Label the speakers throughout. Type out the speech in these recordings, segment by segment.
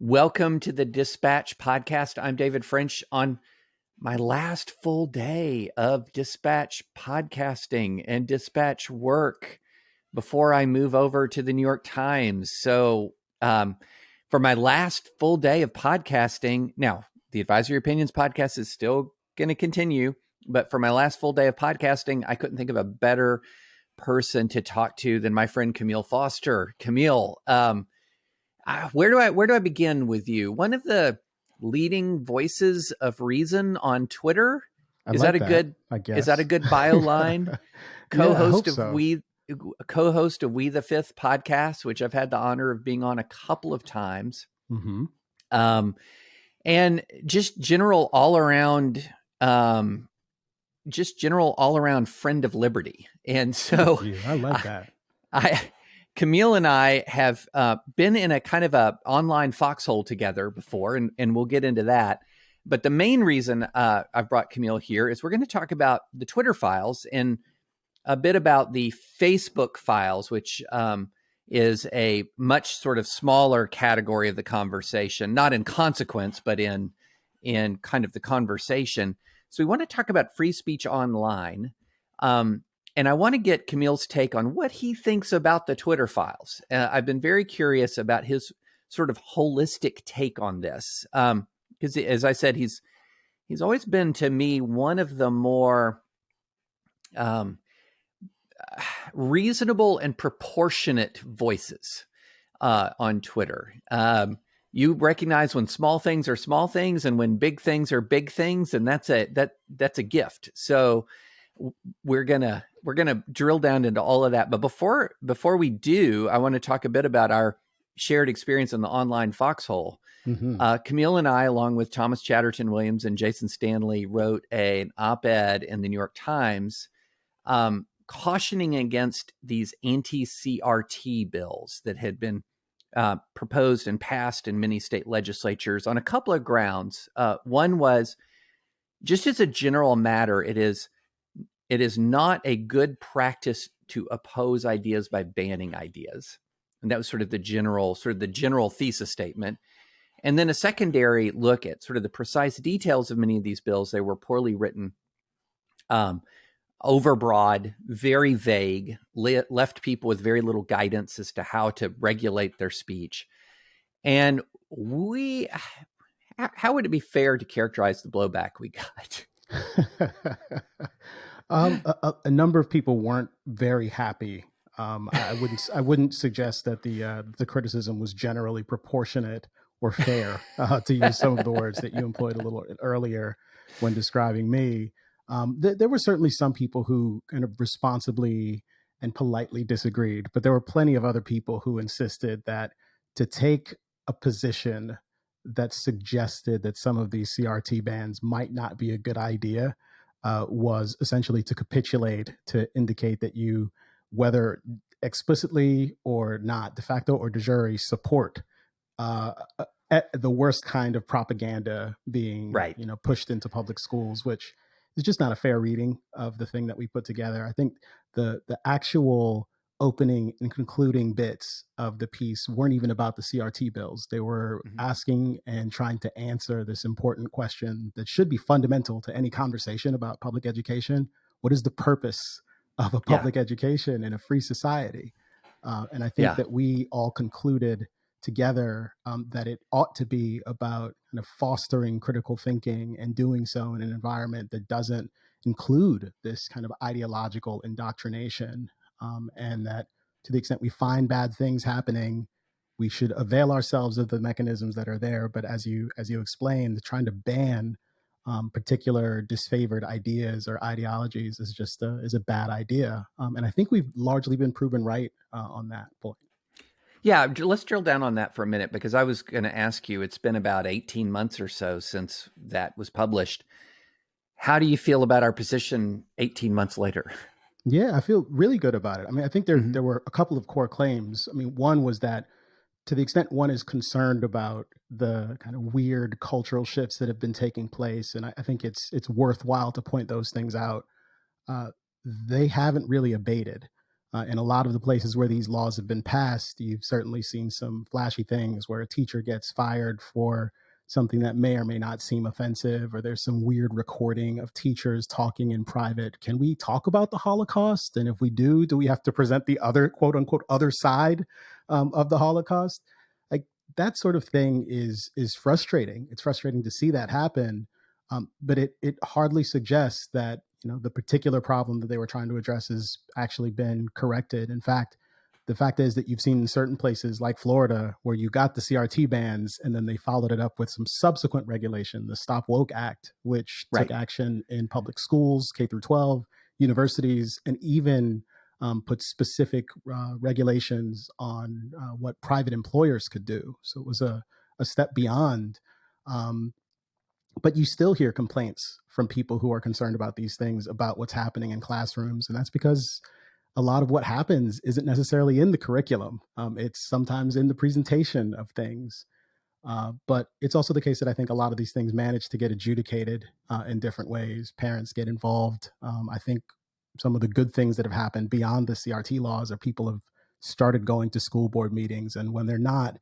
Speaker 1: Welcome to the Dispatch Podcast. I'm David French on my last full day of Dispatch podcasting and Dispatch work before I move over to the New York Times. For my last full day of podcasting, now the Advisory Opinions podcast is still going to continue, but for my last full day of podcasting, I couldn't think of a better person to talk to than my friend Camille Foster. Camille, where do I begin with you? One of the leading voices of reason on Twitter.
Speaker 2: Is that
Speaker 1: a good bio line? Co-host of
Speaker 2: so.
Speaker 1: We the Fifth podcast, which I've had the honor of being on a couple of times.
Speaker 2: Mm-hmm.
Speaker 1: And just general all around friend of liberty. And so
Speaker 2: I love that.
Speaker 1: Camille and I have been in a kind of a online foxhole together before, and we'll get into that. But the main reason I've brought Camille here is we're going to talk about the Twitter files and a bit about the Facebook files, which is a much sort of smaller category of the conversation, not in consequence, but in kind of the conversation. So we want to talk about free speech online. And I want to get Camille's take on what he thinks about the Twitter files. I've been very curious about his sort of holistic take on this. Because as I said, he's always been to me one of the more reasonable and proportionate voices on Twitter. You recognize when small things are small things and when big things are big things, and that's a gift. So we're gonna drill down into all of that. But before we do, I want to talk a bit about our shared experience in the online foxhole.
Speaker 2: Mm-hmm.
Speaker 1: Camille and I, along with Thomas Chatterton Williams and Jason Stanley, wrote an op-ed in the New York Times cautioning against these anti-CRT bills that had been proposed and passed in many state legislatures on a couple of grounds. One was, just as a general matter, it is not a good practice to oppose ideas by banning ideas. And that was sort of the general thesis statement. And then a secondary look at sort of the precise details of many of these bills. They were poorly written, overbroad, very vague, left people with very little guidance as to how to regulate their speech. And how would it be fair to characterize the blowback we got?
Speaker 2: A number of people weren't very happy. I wouldn't suggest that the criticism was generally proportionate or fair, to use some of the words that you employed a little earlier when describing me. There were certainly some people who kind of responsibly and politely disagreed, but there were plenty of other people who insisted that to take a position that suggested that some of these CRT bans might not be a good idea was essentially to capitulate, to indicate that you, whether explicitly or not, de facto or de jure, support the worst kind of propaganda being pushed into public schools, which is just not a fair reading of the thing that we put together. I think the actual opening and concluding bits of the piece weren't even about the CRT bills. They were asking and trying to answer this important question that should be fundamental to any conversation about public education. What is the purpose of a public education in a free society? And I think that we all concluded together that it ought to be about kind of fostering critical thinking and doing so in an environment that doesn't include this kind of ideological indoctrination. And that to the extent we find bad things happening, we should avail ourselves of the mechanisms that are there. But as you explained, trying to ban particular disfavored ideas or ideologies is just is a bad idea. And I think we've largely been proven right on that point.
Speaker 1: Yeah, let's drill down on that for a minute, because I was going to ask you, it's been about 18 months or so since that was published. How do you feel about our position 18 months later?
Speaker 2: Yeah, I feel really good about it. I mean, I think there were a couple of core claims. I mean, one was that to the extent one is concerned about the kind of weird cultural shifts that have been taking place, and I think it's worthwhile to point those things out, they haven't really abated. In a lot of the places where these laws have been passed, you've certainly seen some flashy things where a teacher gets fired for something that may or may not seem offensive, or there's some weird recording of teachers talking in private. Can we talk about the Holocaust? And if we do we have to present the other quote unquote other side of the Holocaust? Like that sort of thing is frustrating. It's frustrating to see that happen, but it hardly suggests that the particular problem that they were trying to address has actually been corrected. In fact, the fact is that you've seen in certain places like Florida where you got the CRT bans and then they followed it up with some subsequent regulation, the Stop Woke Act, which took action in public schools, K through 12, universities, and even put specific regulations on what private employers could do. So it was a step beyond. But you still hear complaints from people who are concerned about these things, about what's happening in classrooms. And that's because a lot of what happens isn't necessarily in the curriculum. It's sometimes in the presentation of things. But it's also the case that I think a lot of these things manage to get adjudicated in different ways. Parents get involved. I think some of the good things that have happened beyond the CRT laws are people have started going to school board meetings. And when they're not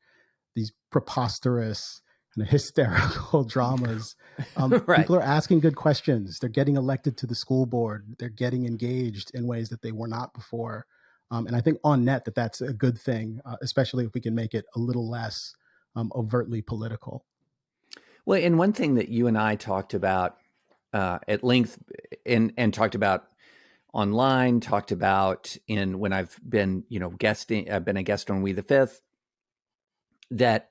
Speaker 2: these preposterous and hysterical dramas, people are asking good questions. They're getting elected to the school board. They're getting engaged in ways that they were not before. And I think on net that's a good thing, especially if we can make it a little less overtly political.
Speaker 1: Well, and one thing that you and I talked about at length and talked about online, talked about when I've been, guesting, I've been a guest on We the Fifth, that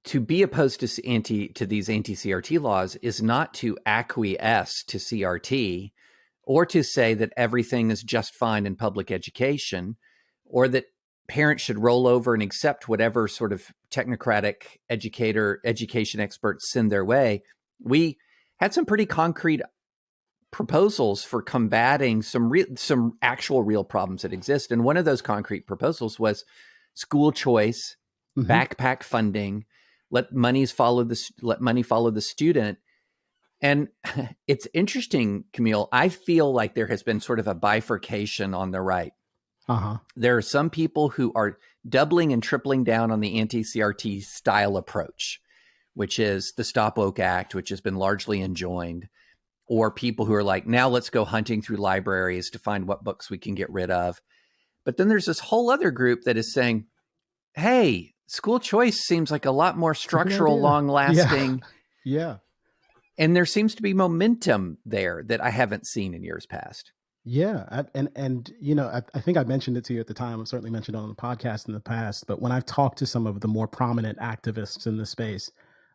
Speaker 1: to be opposed to these anti-CRT laws is not to acquiesce to CRT or to say that everything is just fine in public education, or that parents should roll over and accept whatever sort of technocratic education experts send their way. We had some pretty concrete proposals for combating some actual real problems that exist. And one of those concrete proposals was school choice, backpack funding, let money follow the student. And it's interesting, Camille, I feel like there has been sort of a bifurcation on the right. There are some people who are doubling and tripling down on the anti-CRT style approach, which is the Stop Woke Act, which has been largely enjoined, or people who are like, now let's go hunting through libraries to find what books we can get rid of. But then there's this whole other group that is saying, hey, school choice seems like a lot more structural, long-lasting.
Speaker 2: Yeah.
Speaker 1: And there seems to be momentum there that I haven't seen in years past.
Speaker 2: Yeah. I think I mentioned it to you at the time. I've certainly mentioned it on the podcast in the past, but when I've talked to some of the more prominent activists in the space,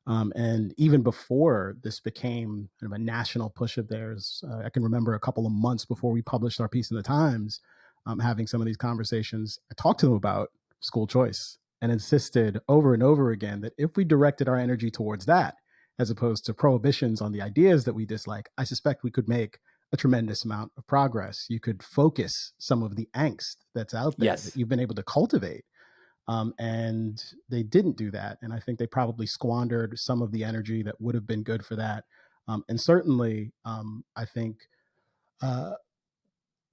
Speaker 2: and even before this became kind of a national push of theirs, I can remember a couple of months before we published our piece in the Times, having some of these conversations. I talked to them about school choice and insisted over and over again that if we directed our energy towards that, as opposed to prohibitions on the ideas that we dislike, I suspect we could make a tremendous amount of progress. You could focus some of the angst that's out there that you've been able to cultivate. And they didn't do that. And I think they probably squandered some of the energy that would have been good for that. And certainly, I think,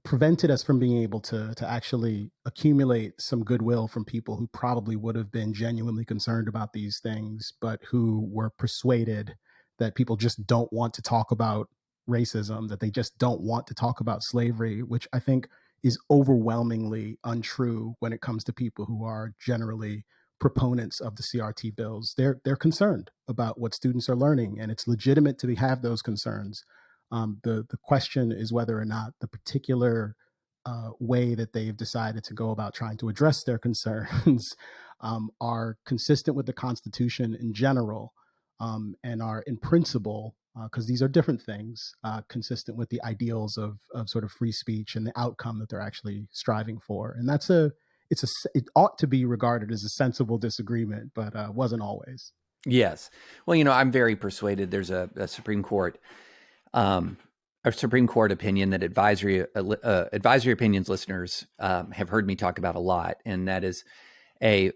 Speaker 2: prevented us from being able to actually accumulate some goodwill from people who probably would have been genuinely concerned about these things, but who were persuaded that people just don't want to talk about racism, that they just don't want to talk about slavery, which I think is overwhelmingly untrue when it comes to people who are generally proponents of the CRT bills. They're concerned about what students are learning, and it's legitimate to have those concerns. The question is whether or not the particular way that they've decided to go about trying to address their concerns are consistent with the Constitution in general, and are in principle, because these are different things, consistent with the ideals of sort of free speech and the outcome that they're actually striving for. And it ought to be regarded as a sensible disagreement, but wasn't always.
Speaker 1: Yes. Well, I'm very persuaded there's a Supreme Court opinion that advisory opinions listeners have heard me talk about a lot, and that is an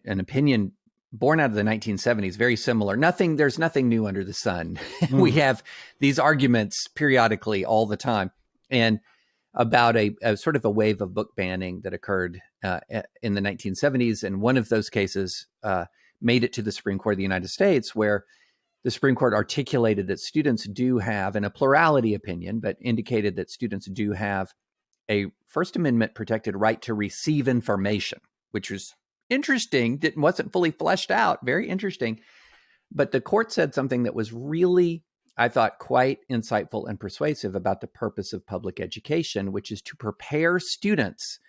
Speaker 1: opinion born out of the 1970s, very similar. There's nothing new under the sun. We have these arguments periodically all the time, and about a sort of a wave of book banning that occurred in the 1970s. And one of those cases made it to the Supreme Court of the United States, where the Supreme Court articulated that students do have, in a plurality opinion, but indicated that students do have a First Amendment protected right to receive information, which was interesting. Wasn't fully fleshed out. Very interesting. But the court said something that was really, I thought, quite insightful and persuasive about the purpose of public education, which is to prepare students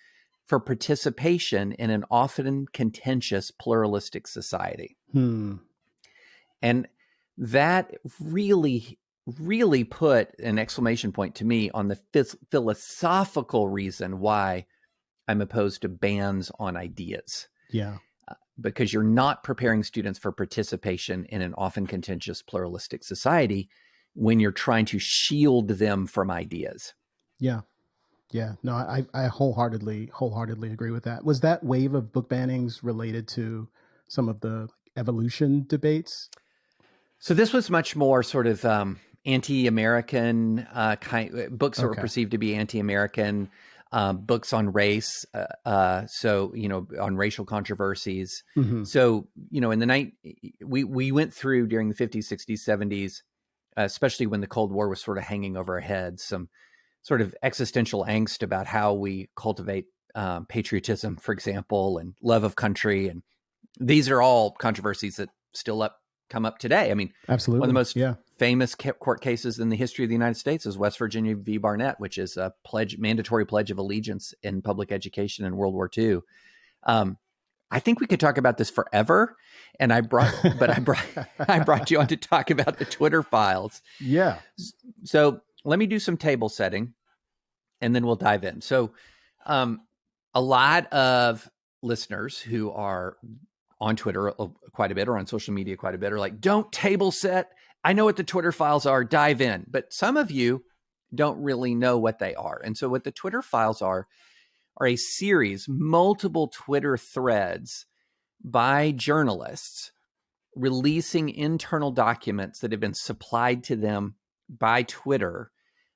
Speaker 1: for participation in an often contentious pluralistic society. And that really, really put an exclamation point to me on the philosophical reason why I'm opposed to bans on ideas.
Speaker 2: Yeah.
Speaker 1: Because you're not preparing students for participation in an often contentious pluralistic society when you're trying to shield them from ideas.
Speaker 2: Yeah. Yeah. No, I wholeheartedly agree with that. Was that wave of book bannings related to some of the evolution debates?
Speaker 1: So this was much more sort of anti-American books that were perceived to be anti-American, books on race. So, on racial controversies. So, in the night, we went through during the 50s, 60s, 70s, especially when the Cold War was sort of hanging over our heads, some sort of existential angst about how we cultivate patriotism, for example, and love of country. And these are all controversies that still come up today. I mean,
Speaker 2: absolutely.
Speaker 1: One of the most famous court cases in the history of the United States is West Virginia v. Barnett, which is a mandatory pledge of allegiance in public education in World War II. I think we could talk about this forever. And I brought you on to talk about the Twitter files.
Speaker 2: Yeah.
Speaker 1: So let me do some table setting and then we'll dive in. So a lot of listeners who are on Twitter quite a bit or on social media quite a bit are like, don't table set. I know what the Twitter files are, dive in. But some of you don't really know what they are. And so what the Twitter files are a series, multiple Twitter threads by journalists releasing internal documents that have been supplied to them by Twitter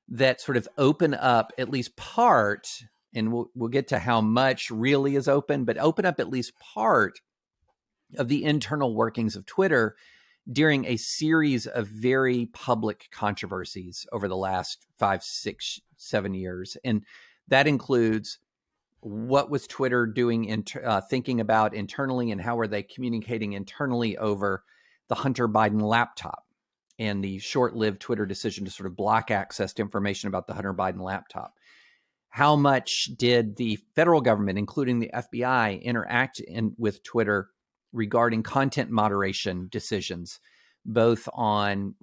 Speaker 1: that sort of open up at least part, and we'll get to how much really is open, but open up at least part of the internal workings of Twitter during a series of very public controversies over the last 5, 6, 7 years. And that includes what was Twitter doing, thinking about internally, and how were they communicating internally over the Hunter Biden laptop and the short-lived Twitter decision to sort of block access to information about the Hunter Biden laptop. How much did the federal government, including the FBI, interact with Twitter regarding content moderation decisions, both on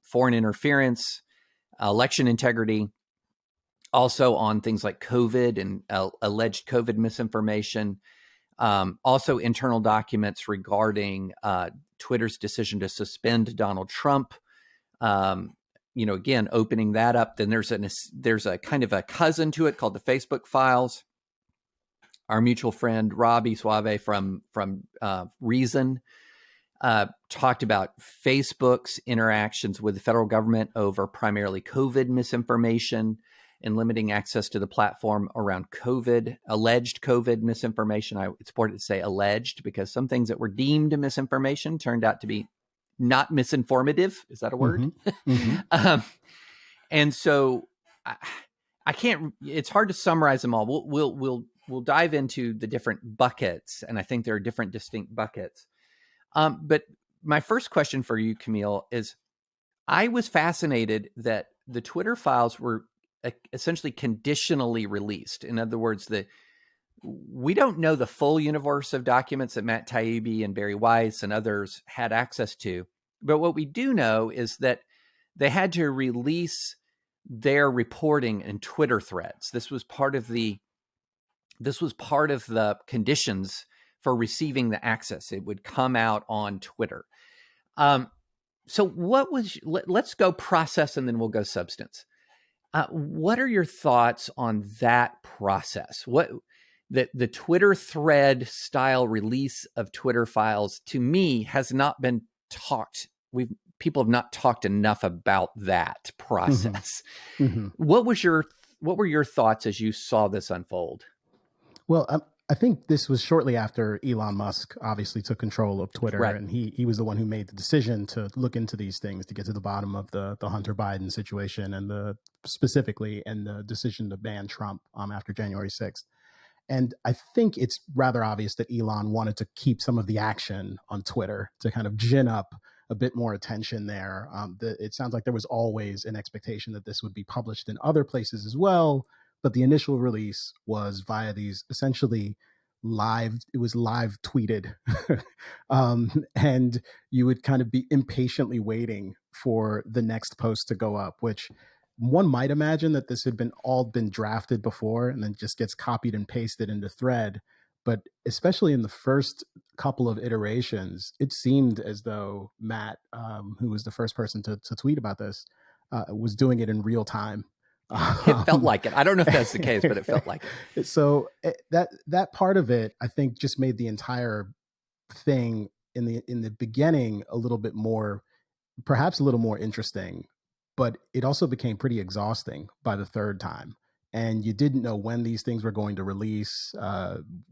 Speaker 1: foreign interference, election integrity, also on things like COVID and alleged COVID misinformation, also internal documents regarding Twitter's decision to suspend Donald Trump. Again, opening that up. Then there's a kind of a cousin to it called the Facebook files. Our mutual friend Robbie Suave from Reason talked about Facebook's interactions with the federal government over primarily COVID misinformation and limiting access to the platform around alleged COVID misinformation. It's important to say alleged because some things that were deemed misinformation turned out to be not misinformative. Is that a word? And so I can't. It's hard to summarize them all. We'll dive into the different buckets, and I think there are different distinct buckets. But my first question for you, Camille, is I was fascinated that the Twitter files were essentially conditionally released. In other words, we don't know the full universe of documents that Matt Taibbi and Bari Weiss and others had access to. But what we do know is that they had to release their reporting in Twitter threads. This was part of the conditions for receiving the access. It would come out on Twitter. So let's go process and then we'll go substance. What are your thoughts on that process? The Twitter thread style release of Twitter files, to me, has not been talked. People have not talked enough about that process. What was your what were your thoughts as you saw this unfold?
Speaker 2: Well, I think this was shortly after Elon Musk obviously took control of Twitter,
Speaker 1: Right.
Speaker 2: and he was the one who made the decision to look into these things to get to the bottom of the Hunter Biden situation and the specifically and the decision to ban Trump after January 6th. And I think it's rather obvious that Elon wanted to keep some of the action on Twitter to kind of gin up a bit more attention there. It sounds like there was always an expectation that this would be published in other places as well, but the initial release was via these essentially it was live tweeted. And you would kind of be impatiently waiting for the next post to go up, which one might imagine that this had been drafted before and then just gets copied and pasted into thread. But especially in the first couple of iterations, it seemed as though Matt, who was the first person to tweet about this, was doing it in real time.
Speaker 1: It felt like it. I don't know if that's the case, but it felt like it.
Speaker 2: So that part of it, I think, just made the entire thing in the beginning a little bit more, perhaps a little more interesting, but it also became pretty exhausting by the third time. And you didn't know when these things were going to release.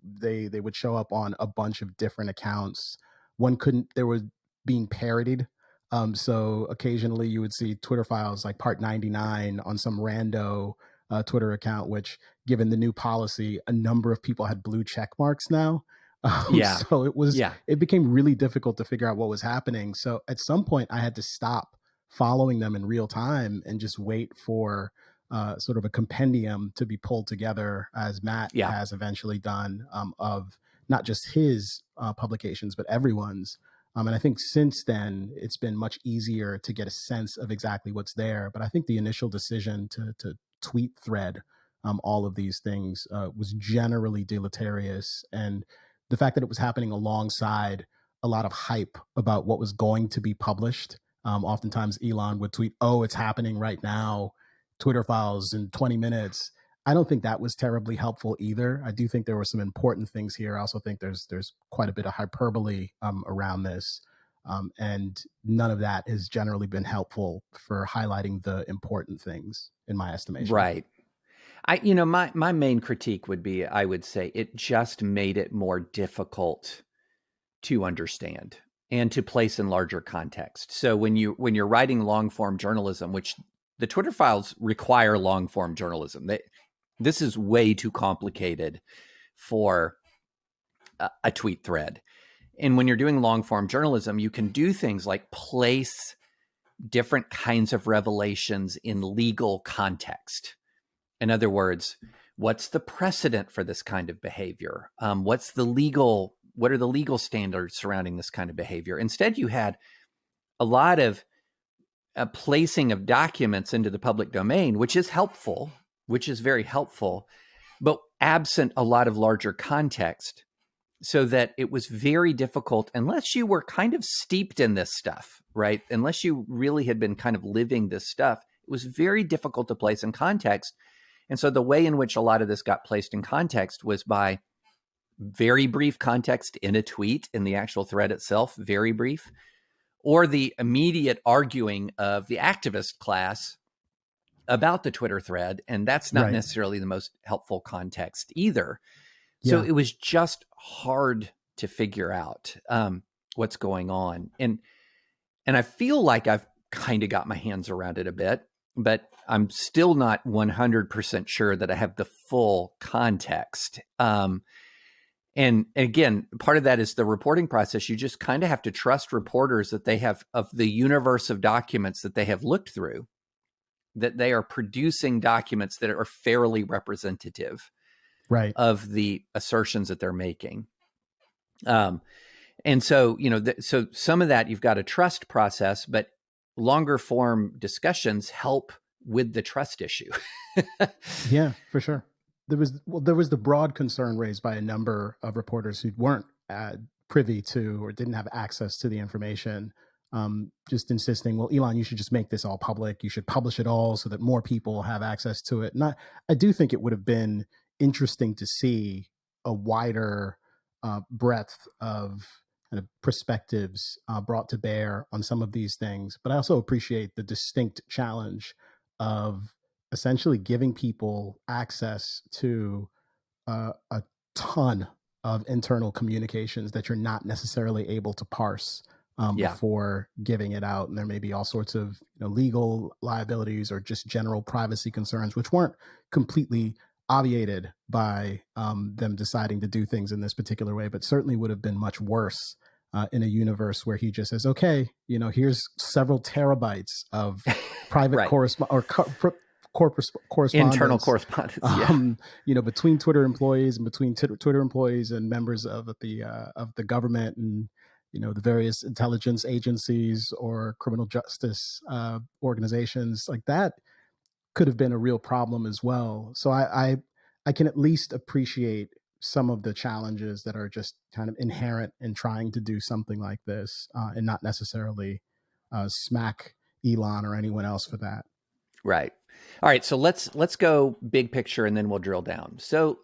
Speaker 2: They would show up on a bunch of different accounts. They were being parodied. So occasionally you would see Twitter files like Part 99 on some rando Twitter account, which, given the new policy, a number of people had blue check marks now.
Speaker 1: Yeah.
Speaker 2: So
Speaker 1: Yeah.
Speaker 2: it became really difficult to figure out what was happening. So at some point I had to stop following them in real time and just wait for sort of a compendium to be pulled together, as Matt
Speaker 1: Yeah.
Speaker 2: has eventually done, of not just his publications, but everyone's. And I think since then, it's been much easier to get a sense of exactly what's there. But I think the initial decision to tweet thread all of these things was generally deleterious. And the fact that it was happening alongside a lot of hype about what was going to be published. Oftentimes Elon would tweet, "Oh, it's happening right now, Twitter files in 20 minutes." I don't think that was terribly helpful either. I do think there were some important things here. I also think there's quite a bit of hyperbole around this. And none of that has generally been helpful for highlighting the important things, in my estimation.
Speaker 1: Right. My main critique would be, I would say it just made it more difficult to understand and to place in larger context. So when you're writing long form journalism, which the Twitter files require long form journalism, this is way too complicated for a tweet thread. And when you're doing long form journalism, you can do things like place different kinds of revelations in legal context. In other words, what's the precedent for this kind of behavior? What are the legal standards surrounding this kind of behavior? Instead, you had a lot of placing of documents into the public domain, which is helpful, which is very helpful, but absent a lot of larger context, so that it was very difficult, unless you were kind of steeped in this stuff, right? Unless you really had been kind of living this stuff, it was very difficult to place in context. And so the way in which a lot of this got placed in context was by very brief context in a tweet, in the actual thread itself, very brief, or the immediate arguing of the activist class about the Twitter thread. And that's not necessarily the most helpful context either. So it was just hard to figure out what's going on. And I feel like I've kind of got my hands around it a bit, but I'm still not 100% sure that I have the full context. And again, part of that is the reporting process. You just kind of have to trust reporters that they have, of the universe of documents that they have looked through, that they are producing documents that are fairly representative of the assertions that they're making. And so, so some of that you've got a trust process, but longer form discussions help with the trust issue.
Speaker 2: Yeah, for sure. There was the broad concern raised by a number of reporters who weren't privy to or didn't have access to the information, just insisting, well, Elon, you should just make this all public. You should publish it all so that more people have access to it. And I do think it would have been interesting to see a wider breadth of kind of perspectives brought to bear on some of these things. But I also appreciate the distinct challenge of essentially giving people access to a ton of internal communications that you're not necessarily able to parse
Speaker 1: Yeah.
Speaker 2: before giving it out. And there may be all sorts of legal liabilities or just general privacy concerns, which weren't completely obviated by them deciding to do things in this particular way, but certainly would have been much worse in a universe where he just says, okay, here's several terabytes of private
Speaker 1: Right.
Speaker 2: correspondence,
Speaker 1: Internal correspondence. Yeah.
Speaker 2: Between Twitter employees and between Twitter employees and members of the government and the various intelligence agencies or criminal justice organizations. Like that could have been a real problem as well. So I can at least appreciate some of the challenges that are just kind of inherent in trying to do something like this, and not necessarily smack Elon or anyone else for that.
Speaker 1: Right. All right. So let's go big picture and then we'll drill down. So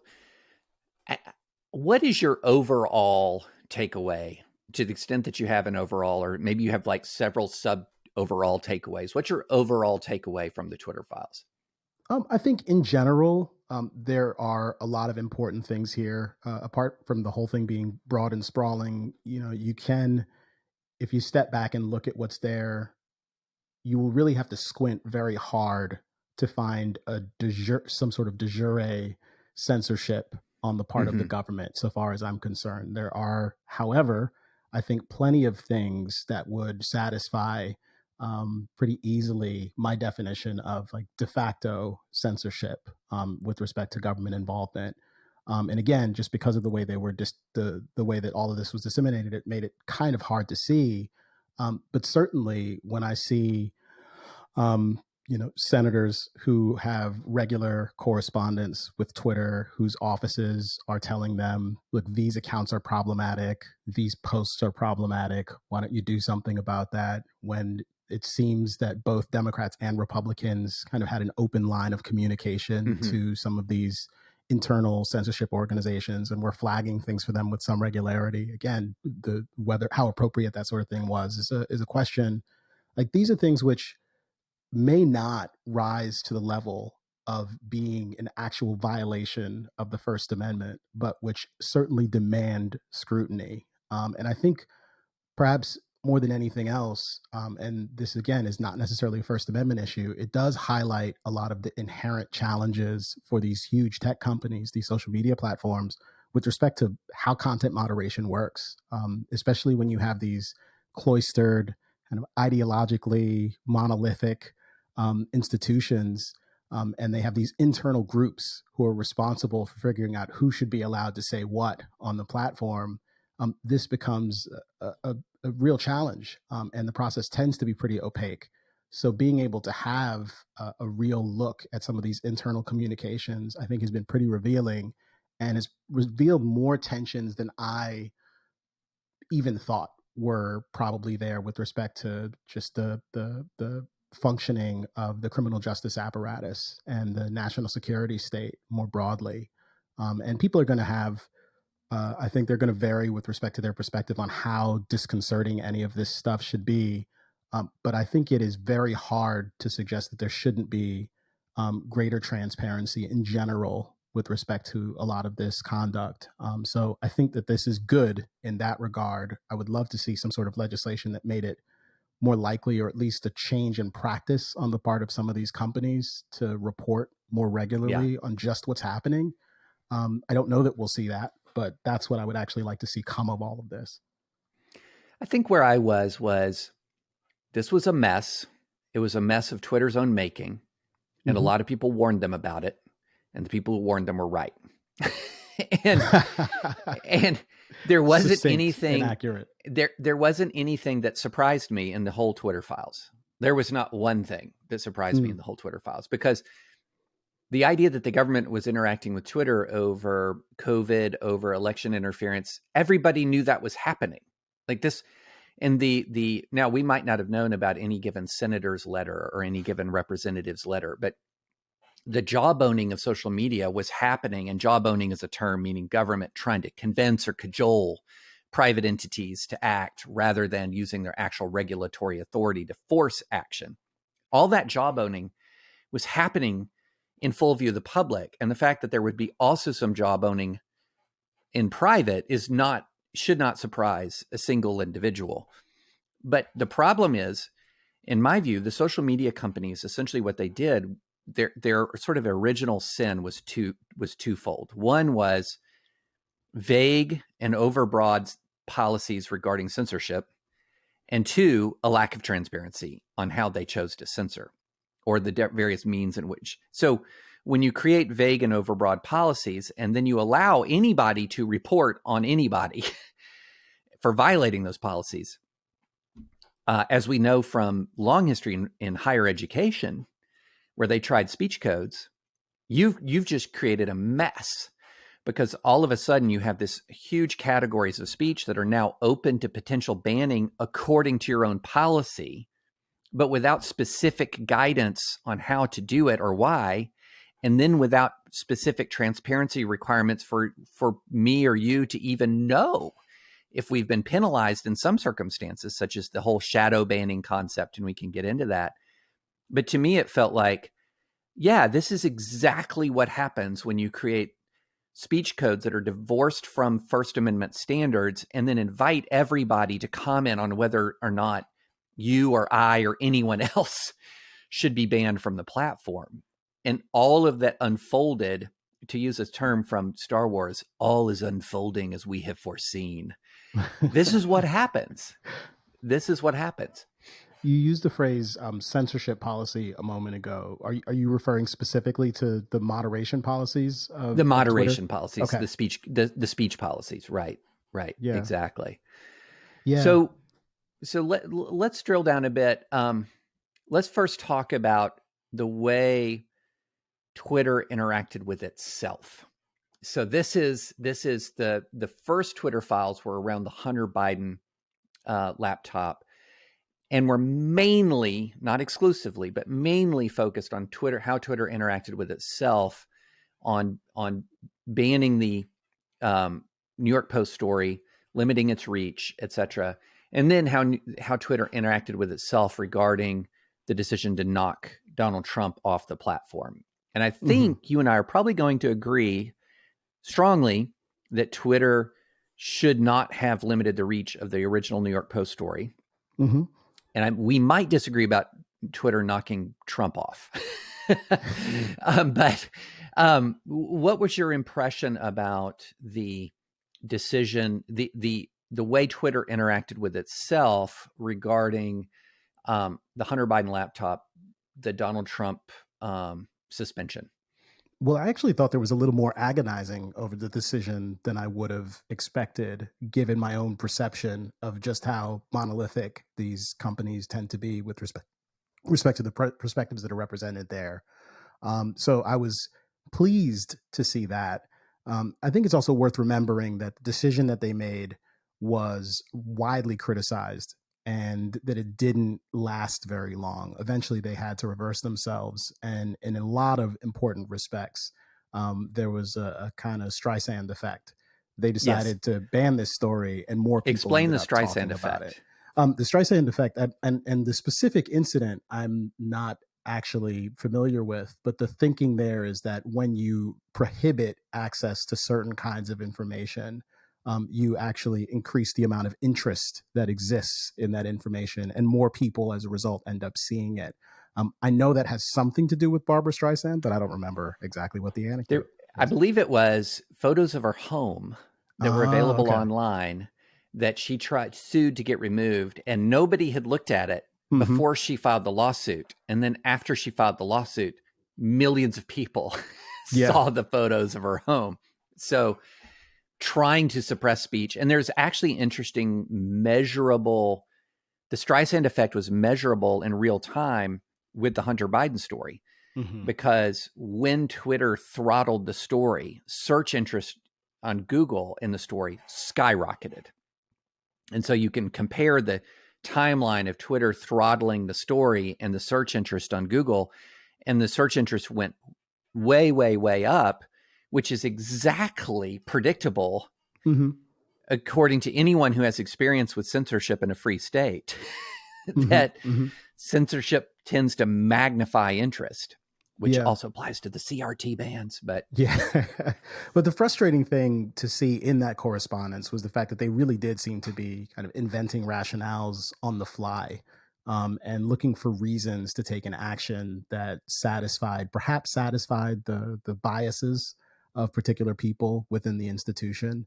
Speaker 1: what is your overall takeaway, to the extent that you have an overall, or maybe you have like several sub overall takeaways? What's your overall takeaway from the Twitter files?
Speaker 2: I think in general, there are a lot of important things here. Apart from the whole thing being broad and sprawling, you can, if you step back and look at what's there, you will really have to squint very hard to find some sort of de jure censorship on the part of the government, so far as I'm concerned. There are, however, I think plenty of things that would satisfy pretty easily my definition of like de facto censorship with respect to government involvement. And again, just because of the way they were the way that all of this was disseminated, it made it kind of hard to see. But certainly when I see, senators who have regular correspondence with Twitter, whose offices are telling them, look, these accounts are problematic, these posts are problematic, why don't you do something about that? When it seems that both Democrats and Republicans kind of had an open line of communication to some of these internal censorship organizations and were flagging things for them with some regularity. Again, how appropriate that sort of thing was is a question. Like, these are things which may not rise to the level of being an actual violation of the First Amendment, but which certainly demand scrutiny. And I think perhaps more than anything else, and this again is not necessarily a First Amendment issue, it does highlight a lot of the inherent challenges for these huge tech companies, these social media platforms, with respect to how content moderation works, especially when you have these cloistered, kind of ideologically monolithic institutions, and they have these internal groups who are responsible for figuring out who should be allowed to say what on the platform. This becomes a real challenge, and the process tends to be pretty opaque. So being able to have a real look at some of these internal communications, I think, has been pretty revealing and has revealed more tensions than I even thought were probably there with respect to just the functioning of the criminal justice apparatus and the national security state more broadly. And people are going to have, I think they're going to vary with respect to their perspective on how disconcerting any of this stuff should be. But I think it is very hard to suggest that there shouldn't be greater transparency in general with respect to a lot of this conduct. So I think that this is good in that regard. I would love to see some sort of legislation that made it more likely, or at least a change in practice on the part of some of these companies to report more regularly on just what's happening. I don't know that we'll see that, but that's what I would actually like to see come of all of this.
Speaker 1: I think where I was this was a mess. It was a mess of Twitter's own making. And a lot of people warned them about it. And the people who warned them were right. and there wasn't anything
Speaker 2: inaccurate.
Speaker 1: There wasn't anything that surprised me in the whole Twitter files. There was not one thing that surprised me in the whole Twitter files, because the idea that the government was interacting with Twitter over COVID, over election interference, everybody knew that was happening. Like this, and now we might not have known about any given senator's letter or any given representative's letter, but the jawboning of social media was happening. And jawboning is a term meaning government trying to convince or cajole private entities to act rather than using their actual regulatory authority to force action. All that jawboning was happening in full view of the public. And the fact that there would be also some jawboning in private should not surprise a single individual. But the problem is, in my view, the social media companies, essentially what they did, their sort of original sin was twofold. One was vague and overbroad policies regarding censorship, and two, a lack of transparency on how they chose to censor, or the various means in which. So when you create vague and overbroad policies, and then you allow anybody to report on anybody for violating those policies, as we know from long history in higher education, where they tried speech codes, you've just created a mess, because all of a sudden you have this huge categories of speech that are now open to potential banning according to your own policy, but without specific guidance on how to do it or why, and then without specific transparency requirements for me or you to even know if we've been penalized in some circumstances, such as the whole shadow banning concept, and we can get into that. But to me, it felt like, yeah, this is exactly what happens when you create speech codes that are divorced from First Amendment standards and then invite everybody to comment on whether or not you or I or anyone else should be banned from the platform. And all of that unfolded, to use a term from Star Wars, all is unfolding as we have foreseen. This is what happens. This is what happens.
Speaker 2: You used the phrase censorship policy a moment ago. Are you referring specifically to the moderation policies of
Speaker 1: the moderation
Speaker 2: Twitter?
Speaker 1: policies,
Speaker 2: Okay.
Speaker 1: the speech policies, right?
Speaker 2: Yeah.
Speaker 1: Exactly.
Speaker 2: Yeah.
Speaker 1: So let's drill down a bit. Let's first talk about the way Twitter interacted with itself. So this is the first Twitter files were around the Hunter Biden laptop, and were mainly, not exclusively, but mainly focused on Twitter, how Twitter interacted with itself, on banning the New York Post story, limiting its reach, etc., and then how Twitter interacted with itself regarding the decision to knock Donald Trump off the platform. And I think you and I are probably going to agree strongly that Twitter should not have limited the reach of the original New York Post story.
Speaker 2: Mm-hmm.
Speaker 1: And we might disagree about Twitter knocking Trump off. But what was your impression about the decision, the way Twitter interacted with itself regarding the Hunter Biden laptop, the Donald Trump suspension?
Speaker 2: Well, I actually thought there was a little more agonizing over the decision than I would have expected, given my own perception of just how monolithic these companies tend to be with respect to the perspectives that are represented there. So I was pleased to see that. I think it's also worth remembering that the decision that they made was widely criticized and that it didn't last very long. Eventually, they had to reverse themselves. And in a lot of important respects, there was a kind of Streisand effect. They decided to ban this story, and more people
Speaker 1: explain the
Speaker 2: ended up
Speaker 1: Streisand
Speaker 2: talking about
Speaker 1: effect.
Speaker 2: The Streisand effect, and the specific incident, I'm not actually familiar with, but the thinking there is that when you prohibit access to certain kinds of information, you actually increase the amount of interest that exists in that information, and more people as a result end up seeing it. I know that has something to do with Barbara Streisand, but I don't remember exactly what the anecdote was.
Speaker 1: I believe it was photos of her home that were available online that she sued to get removed, and nobody had looked at it before she filed the lawsuit. And then after she filed the lawsuit, millions of people saw the photos of her home. So trying to suppress speech. And there's actually interesting measurable, the Streisand effect was measurable in real time with the Hunter Biden story, because when Twitter throttled the story, search interest on Google in the story skyrocketed. And so you can compare the timeline of Twitter throttling the story and the search interest on Google, and the search interest went way, way, way up, which is exactly predictable, according to anyone who has experience with censorship in a free state, that censorship tends to magnify interest. which also applies to the CRT bands. But
Speaker 2: yeah, but the frustrating thing to see in that correspondence was the fact that they really did seem to be kind of inventing rationales on the fly, and looking for reasons to take an action that perhaps satisfied the biases of particular people within the institution.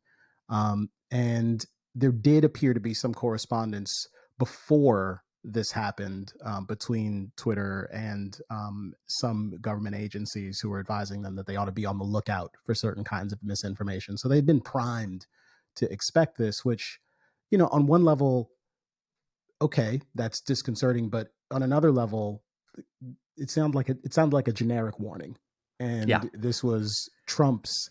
Speaker 2: And there did appear to be some correspondence before this happened, between Twitter and some government agencies who were advising them that they ought to be on the lookout for certain kinds of misinformation. So they'd been primed to expect this, which, on one level, okay, that's disconcerting, but on another level, it sounded like a generic warning, and this was Trump's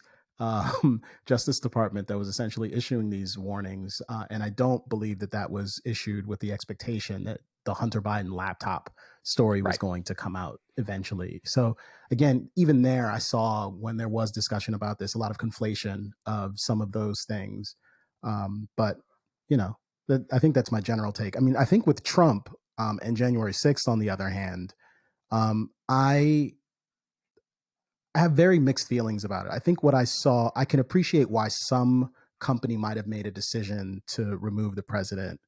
Speaker 2: Justice Department that was essentially issuing these warnings, and I don't believe that was issued with the expectation that the Hunter Biden laptop story was going to come out eventually. So again, even there, I saw, when there was discussion about this, a lot of conflation of some of those things. But I think that's my general take. I mean, I think with Trump and January 6th, on the other hand, I have very mixed feelings about it. I think what I saw, I can appreciate why some company might have made a decision to remove the president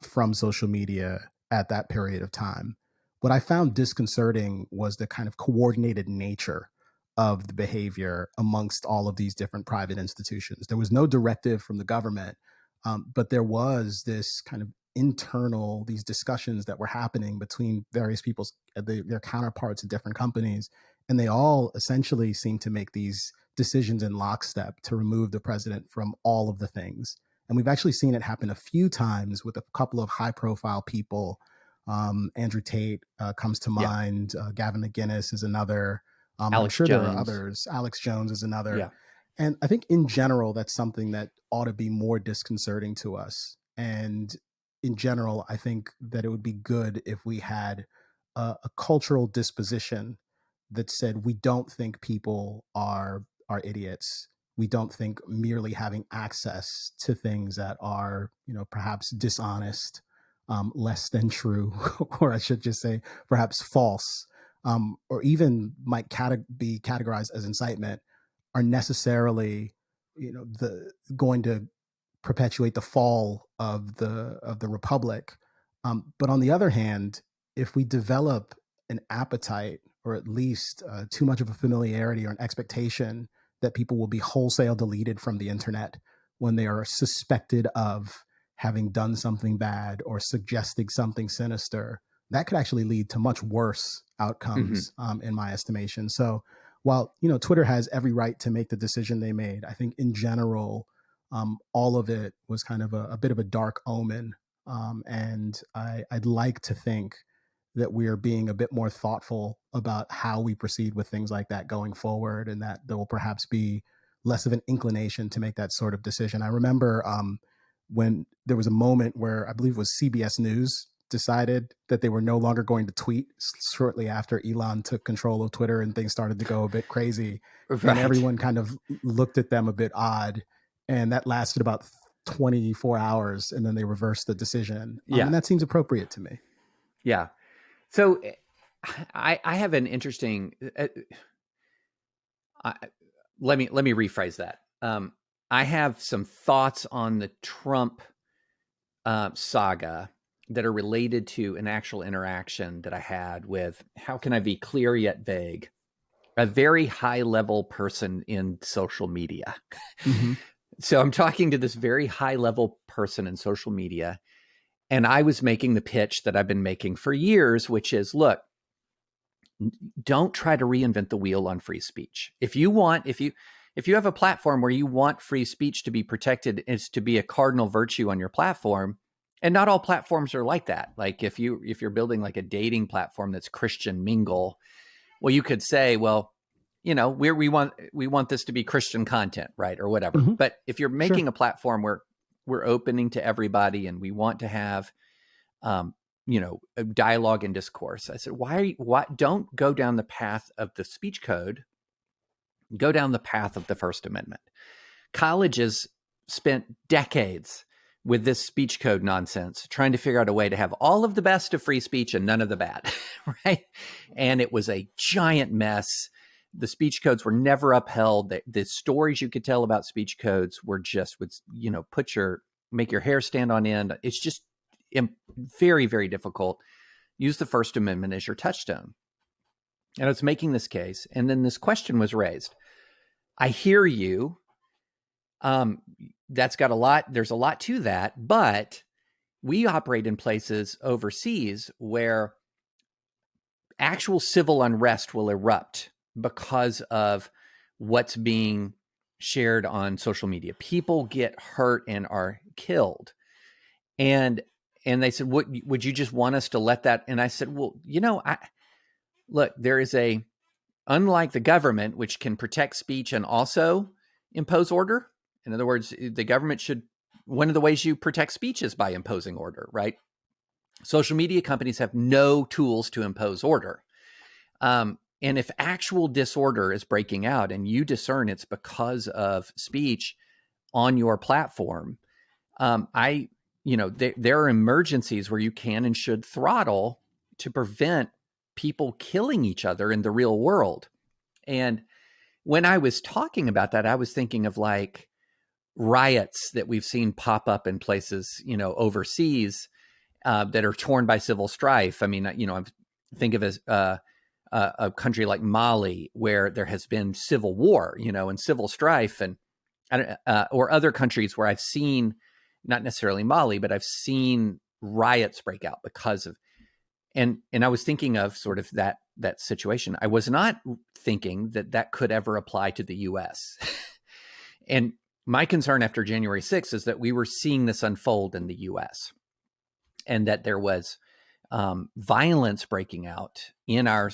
Speaker 2: from social media at that period of time. What I found disconcerting was the kind of coordinated nature of the behavior amongst all of these different private institutions. There was no directive from the government, but there was this kind of these discussions that were happening between various their counterparts at different companies. And they all essentially seem to make these decisions in lockstep to remove the president from all of the things. And we've actually seen it happen a few times with a couple of high profile people. Andrew Tate comes to mind. Gavin McInnes is another. I'm sure there are others. Alex Jones is another. Yeah. And I think in general, that's something that ought to be more disconcerting to us. And in general, I think that it would be good if we had a cultural disposition that said, we don't think people are idiots. We don't think merely having access to things that are, perhaps dishonest, less than true, or I should just say perhaps false, or even might be categorized as incitement, are necessarily, going to perpetuate the fall of the republic. But on the other hand, if we develop an appetite, or at least too much of a familiarity or an expectation that people will be wholesale deleted from the internet when they are suspected of having done something bad or suggesting something sinister, that could actually lead to much worse outcomes, in my estimation. So while, Twitter has every right to make the decision they made, I think in general, all of it was kind of a bit of a dark omen. And I'd like to think that we're being a bit more thoughtful about how we proceed with things like that going forward, and that there will perhaps be less of an inclination to make that sort of decision. I remember when there was a moment where I believe it was CBS News decided that they were no longer going to tweet shortly after Elon took control of Twitter and things started to go a bit crazy. Right. And everyone kind of looked at them a bit odd. And that lasted about 24 hours, and then they reversed the decision. And that seems appropriate to me.
Speaker 1: Yeah. So I have an interesting, let me rephrase that. I have some thoughts on the Trump saga that are related to an actual interaction that I had with, how can I be clear yet vague, a very high level person in social media. Mm-hmm. So I'm talking to this very high level person in social media, and I was making the pitch that I've been making for years, which is, look, don't try to reinvent the wheel on free speech. If you have a platform where you want free speech to be protected, is to be a cardinal virtue on your platform, and not all platforms are like that. Like if you're building like a dating platform that's Christian Mingle, well, you could say, well, we want this to be Christian content, right, or whatever. Mm-hmm. But if you're making a platform where we're opening to everybody and we want to have, a dialogue and discourse, I said, why don't go down the path of the speech code? Go down the path of the First Amendment. Colleges spent decades with this speech code nonsense, trying to figure out a way to have all of the best of free speech and none of the bad, right? And it was a giant mess. The speech codes were never upheld. The stories you could tell about speech codes were just would, make your hair stand on end. It's just very, very difficult. Use the First Amendment as your touchstone. And I was making this case, and then this question was raised. I hear you. That's got a lot. There's a lot to that, but we operate in places overseas where actual civil unrest will erupt because of what's being shared on social media. People get hurt and are killed. And they said, would you just want us to let that? And I said, well, look, there is unlike the government, which can protect speech and also impose order. In other words, the government one of the ways you protect speech is by imposing order, right? Social media companies have no tools to impose order. And if actual disorder is breaking out and you discern it's because of speech on your platform, there are emergencies where you can and should throttle to prevent people killing each other in the real world. And when I was talking about that, I was thinking of like riots that we've seen pop up in places, overseas that are torn by civil strife. I mean, I think of as a country like Mali, where there has been civil war, and civil strife, and or other countries where I've seen, not necessarily Mali, but I've seen riots break out because of, and I was thinking of sort of that situation. I was not thinking that could ever apply to the U.S. And my concern after January 6th is that we were seeing this unfold in the U.S. and that there was violence breaking out in our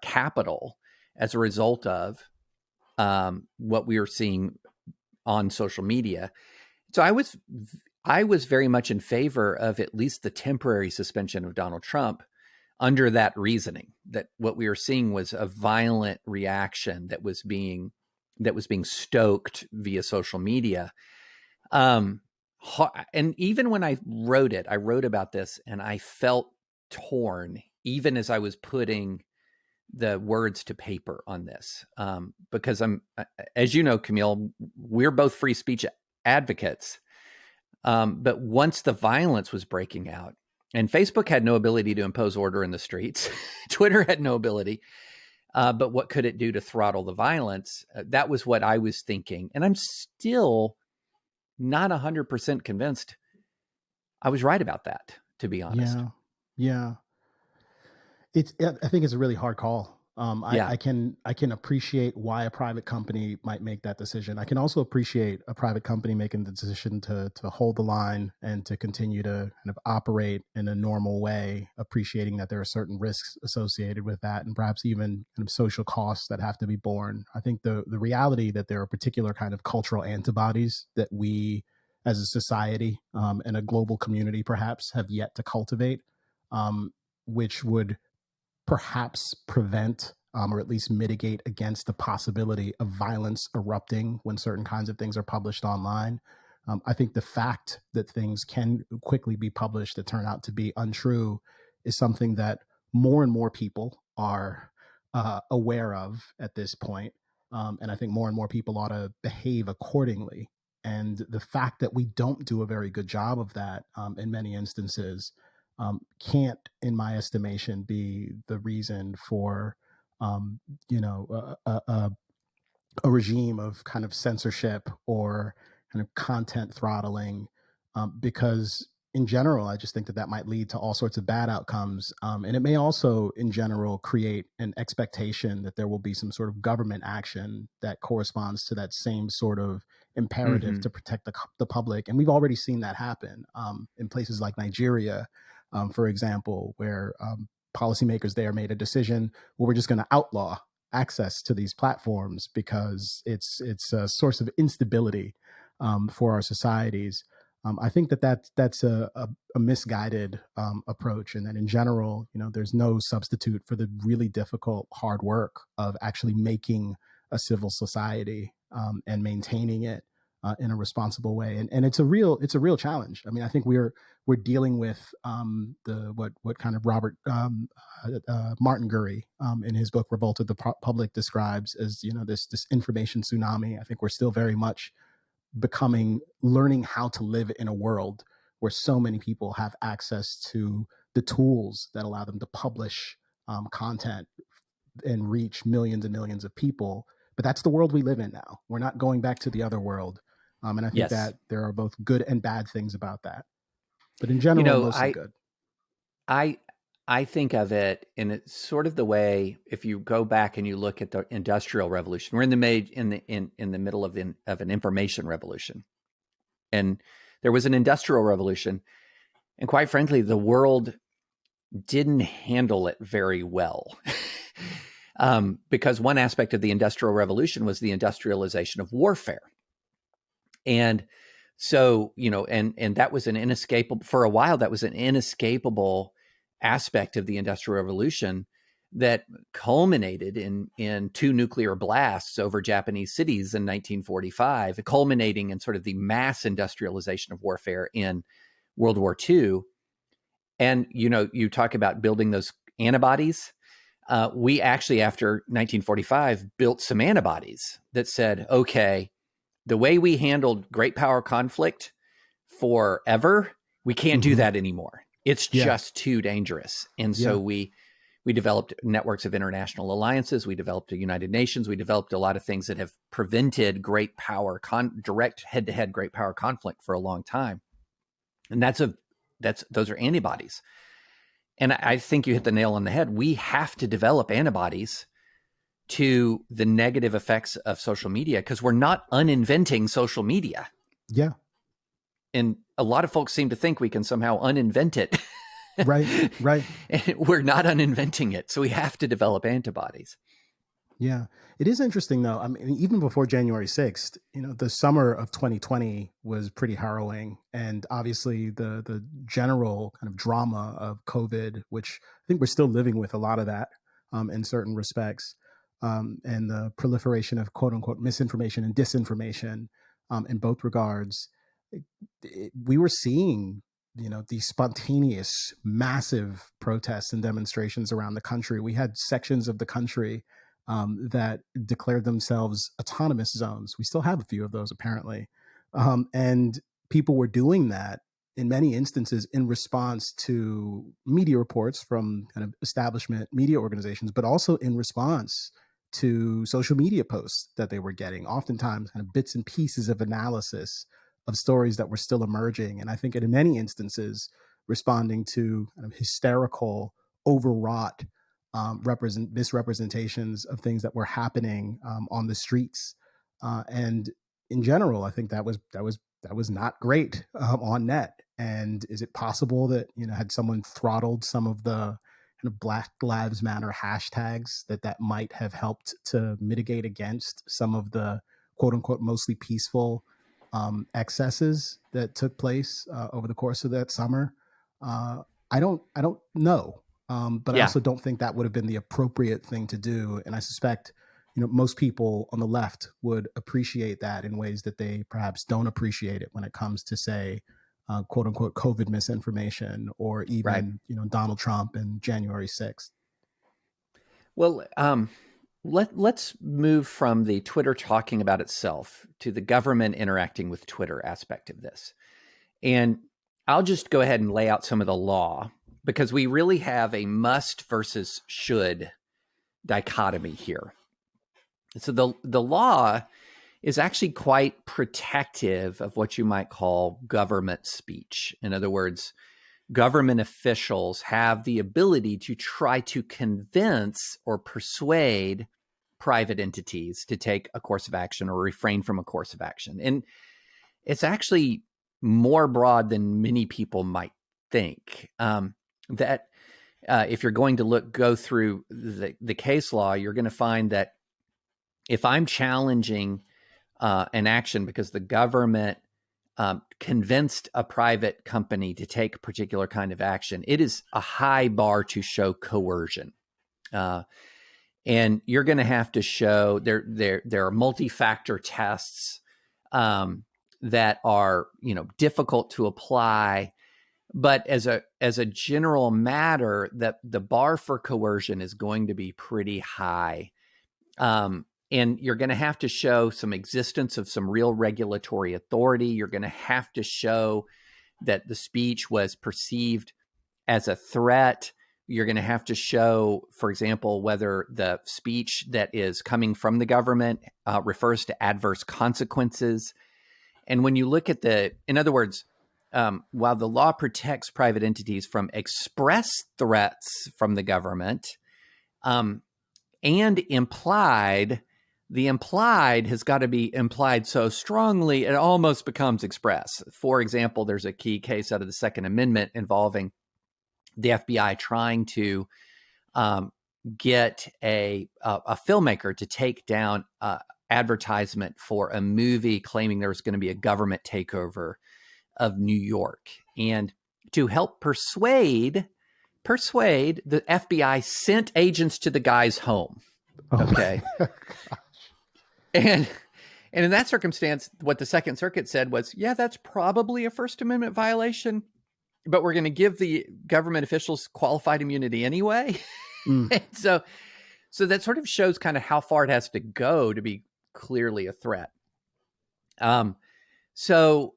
Speaker 1: capital as a result of what we were seeing on social media. So I was very much in favor of at least the temporary suspension of Donald Trump under that reasoning, that what we were seeing was a violent reaction that was being stoked via social media. And even when I wrote about this and I felt torn, even as I was putting the words to paper on this, because as you know, Camille, we're both free speech advocates. But once the violence was breaking out, and Facebook had no ability to impose order in the streets, Twitter had no ability, but what could it do to throttle the violence? That was what I was thinking. And I'm still not 100% convinced I was right about that, to be honest.
Speaker 2: Yeah. I think it's a really hard call. I can appreciate why a private company might make that decision. I can also appreciate a private company making the decision to hold the line and to continue to kind of operate in a normal way, appreciating that there are certain risks associated with that and perhaps even kind of social costs that have to be borne. I think the reality that there are particular kind of cultural antibodies that we as a society and a global community perhaps have yet to cultivate, which would perhaps prevent or at least mitigate against the possibility of violence erupting when certain kinds of things are published online. I think the fact that things can quickly be published that turn out to be untrue is something that more and more people are aware of at this point. And I think more and more people ought to behave accordingly. And the fact that we don't do a very good job of that in many instances can't, in my estimation, be the reason for a regime of kind of censorship or kind of content throttling, because in general, I just think that might lead to all sorts of bad outcomes. And it may also, in general, create an expectation that there will be some sort of government action that corresponds to that same sort of imperative to protect the public. And we've already seen that happen in places like Nigeria, for example, where policymakers there made a decision where we're just going to outlaw access to these platforms because it's a source of instability for our societies. I think that's a misguided approach, and that in general, there's no substitute for the really difficult, hard work of actually making a civil society and maintaining it. in a responsible way. And it's a real challenge. I mean, I think we're dealing with what kind of Robert Martin Gurry in his book Revolt of the Public describes as, this information tsunami. I think we're still very much learning how to live in a world where so many people have access to the tools that allow them to publish content and reach millions and millions of people. But that's the world we live in now. We're not going back to the other world. And I think that there are both good and bad things about that. But in general, mostly good.
Speaker 1: I think of it in it's sort of the way, if you go back and you look at the Industrial Revolution, we're in the middle of an information revolution. And there was an Industrial Revolution. And quite frankly, the world didn't handle it very well. Because one aspect of the Industrial Revolution was the industrialization of warfare. And so, and that was for a while, that was an inescapable aspect of the Industrial Revolution that culminated in 2 nuclear blasts over Japanese cities in 1945, culminating in sort of the mass industrialization of warfare in World War II. And, you talk about building those antibodies. We actually, after 1945, built some antibodies that said, okay, the way we handled great power conflict forever, we can't do that anymore. It's just too dangerous. And so we developed networks of international alliances. We developed the United Nations. We developed a lot of things that have prevented great power, direct head-to-head great power conflict for a long time. And those are antibodies. And I think you hit the nail on the head. We have to develop antibodies to the negative effects of social media because we're not uninventing social media.
Speaker 2: Yeah.
Speaker 1: And a lot of folks seem to think we can somehow uninvent it.
Speaker 2: Right.
Speaker 1: And we're not uninventing it. So we have to develop antibodies.
Speaker 2: Yeah. It is interesting, though. I mean, even before January 6th, the summer of 2020 was pretty harrowing. And obviously the general kind of drama of COVID, which I think we're still living with a lot of that in certain respects, and the proliferation of quote unquote misinformation and disinformation in both regards. We were seeing, these spontaneous, massive protests and demonstrations around the country. We had sections of the country that declared themselves autonomous zones. We still have a few of those, apparently. And people were doing that in many instances in response to media reports from kind of establishment media organizations, but also in response to social media posts that they were getting, oftentimes kind of bits and pieces of analysis of stories that were still emerging. And I think in many instances, responding to kind of hysterical, overwrought misrepresentations of things that were happening on the streets. And in general, I think that was not great on net. And is it possible that, had someone throttled some of the kind of Black Lives Matter hashtags, that might have helped to mitigate against some of the quote unquote mostly peaceful excesses that took place over the course of that summer? I don't know. But I also don't think that would have been the appropriate thing to do. And I suspect, most people on the left would appreciate that in ways that they perhaps don't appreciate it when it comes to, say, quote unquote, COVID misinformation, or even, Donald Trump and January 6th.
Speaker 1: Well, let's move from the Twitter talking about itself to the government interacting with Twitter aspect of this. And I'll just go ahead and lay out some of the law, because we really have a must versus should dichotomy here. So the law is actually quite protective of what you might call government speech. In other words, government officials have the ability to try to convince or persuade private entities to take a course of action or refrain from a course of action. And it's actually more broad than many people might think. If you're going to go through the case law, you're going to find that if I'm challenging an action because the government convinced a private company to take a particular kind of action, it is a high bar to show coercion. And you're going to have to show there are multi-factor tests that are, difficult to apply. But as a general matter, that the bar for coercion is going to be pretty high. And you're going to have to show some existence of some real regulatory authority. You're going to have to show that the speech was perceived as a threat. You're going to have to show, for example, whether the speech that is coming from the government refers to adverse consequences. And when you look at in other words, while the law protects private entities from express threats from the government, and implied, the implied has got to be implied so strongly it almost becomes express. For example, there's a key case out of the Second Amendment involving the FBI trying to get a filmmaker to take down advertisement for a movie claiming there was going to be a government takeover of New York. And to help persuade, the FBI sent agents to the guy's home. Okay. And in that circumstance, what the Second Circuit said was, yeah, that's probably a First Amendment violation, but we're going to give the government officials qualified immunity anyway. So that sort of shows kind of how far it has to go to be clearly a threat. So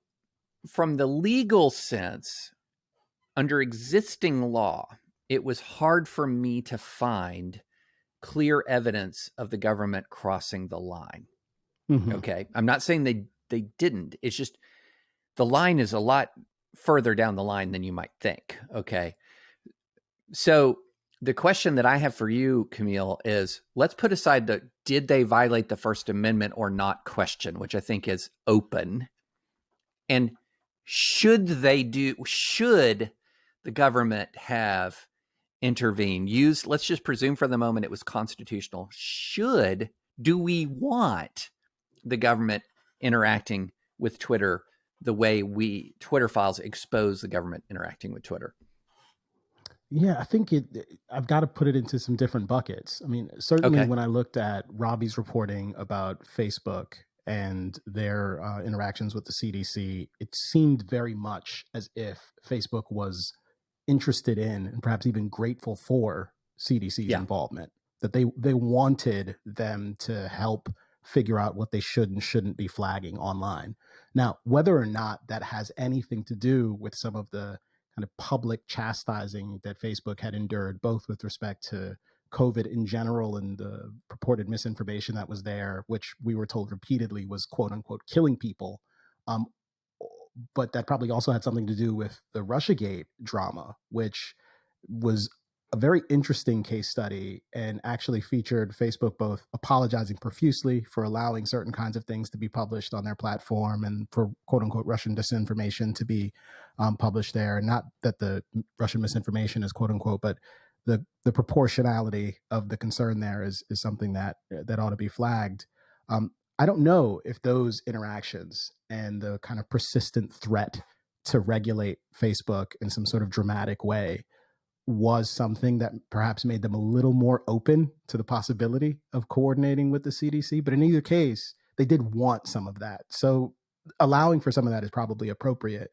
Speaker 1: from the legal sense, under existing law, it was hard for me to find clear evidence of the government crossing the line. Okay. I'm not saying they didn't. It's just the line is a lot further down the line than you might think. Okay. So the question that I have for you, Camille, is let's put aside the did they violate the First Amendment or not question, which I think is open. And should the government have intervened? Let's just presume for the moment it was constitutional. Do we want the government interacting with Twitter the way Twitter files expose the government interacting with Twitter?
Speaker 2: Yeah, I think I've got to put it into some different buckets. I mean, certainly when I looked at Robbie's reporting about Facebook and their interactions with the CDC, it seemed very much as if Facebook was interested in and perhaps even grateful for CDC's involvement, that they wanted them to help figure out what they should and shouldn't be flagging online. Now, whether or not that has anything to do with some of the kind of public chastising that Facebook had endured, both with respect to COVID in general and the purported misinformation that was there, which we were told repeatedly was quote unquote killing people. But that probably also had something to do with the Russiagate drama, which was a very interesting case study and actually featured Facebook both apologizing profusely for allowing certain kinds of things to be published on their platform and for quote unquote Russian disinformation to be published there. Not that the Russian misinformation is quote unquote, but the proportionality of the concern there is something that ought to be flagged. I don't know if those interactions and the kind of persistent threat to regulate Facebook in some sort of dramatic way was something that perhaps made them a little more open to the possibility of coordinating with the CDC. But in either case, they did want some of that. So allowing for some of that is probably appropriate.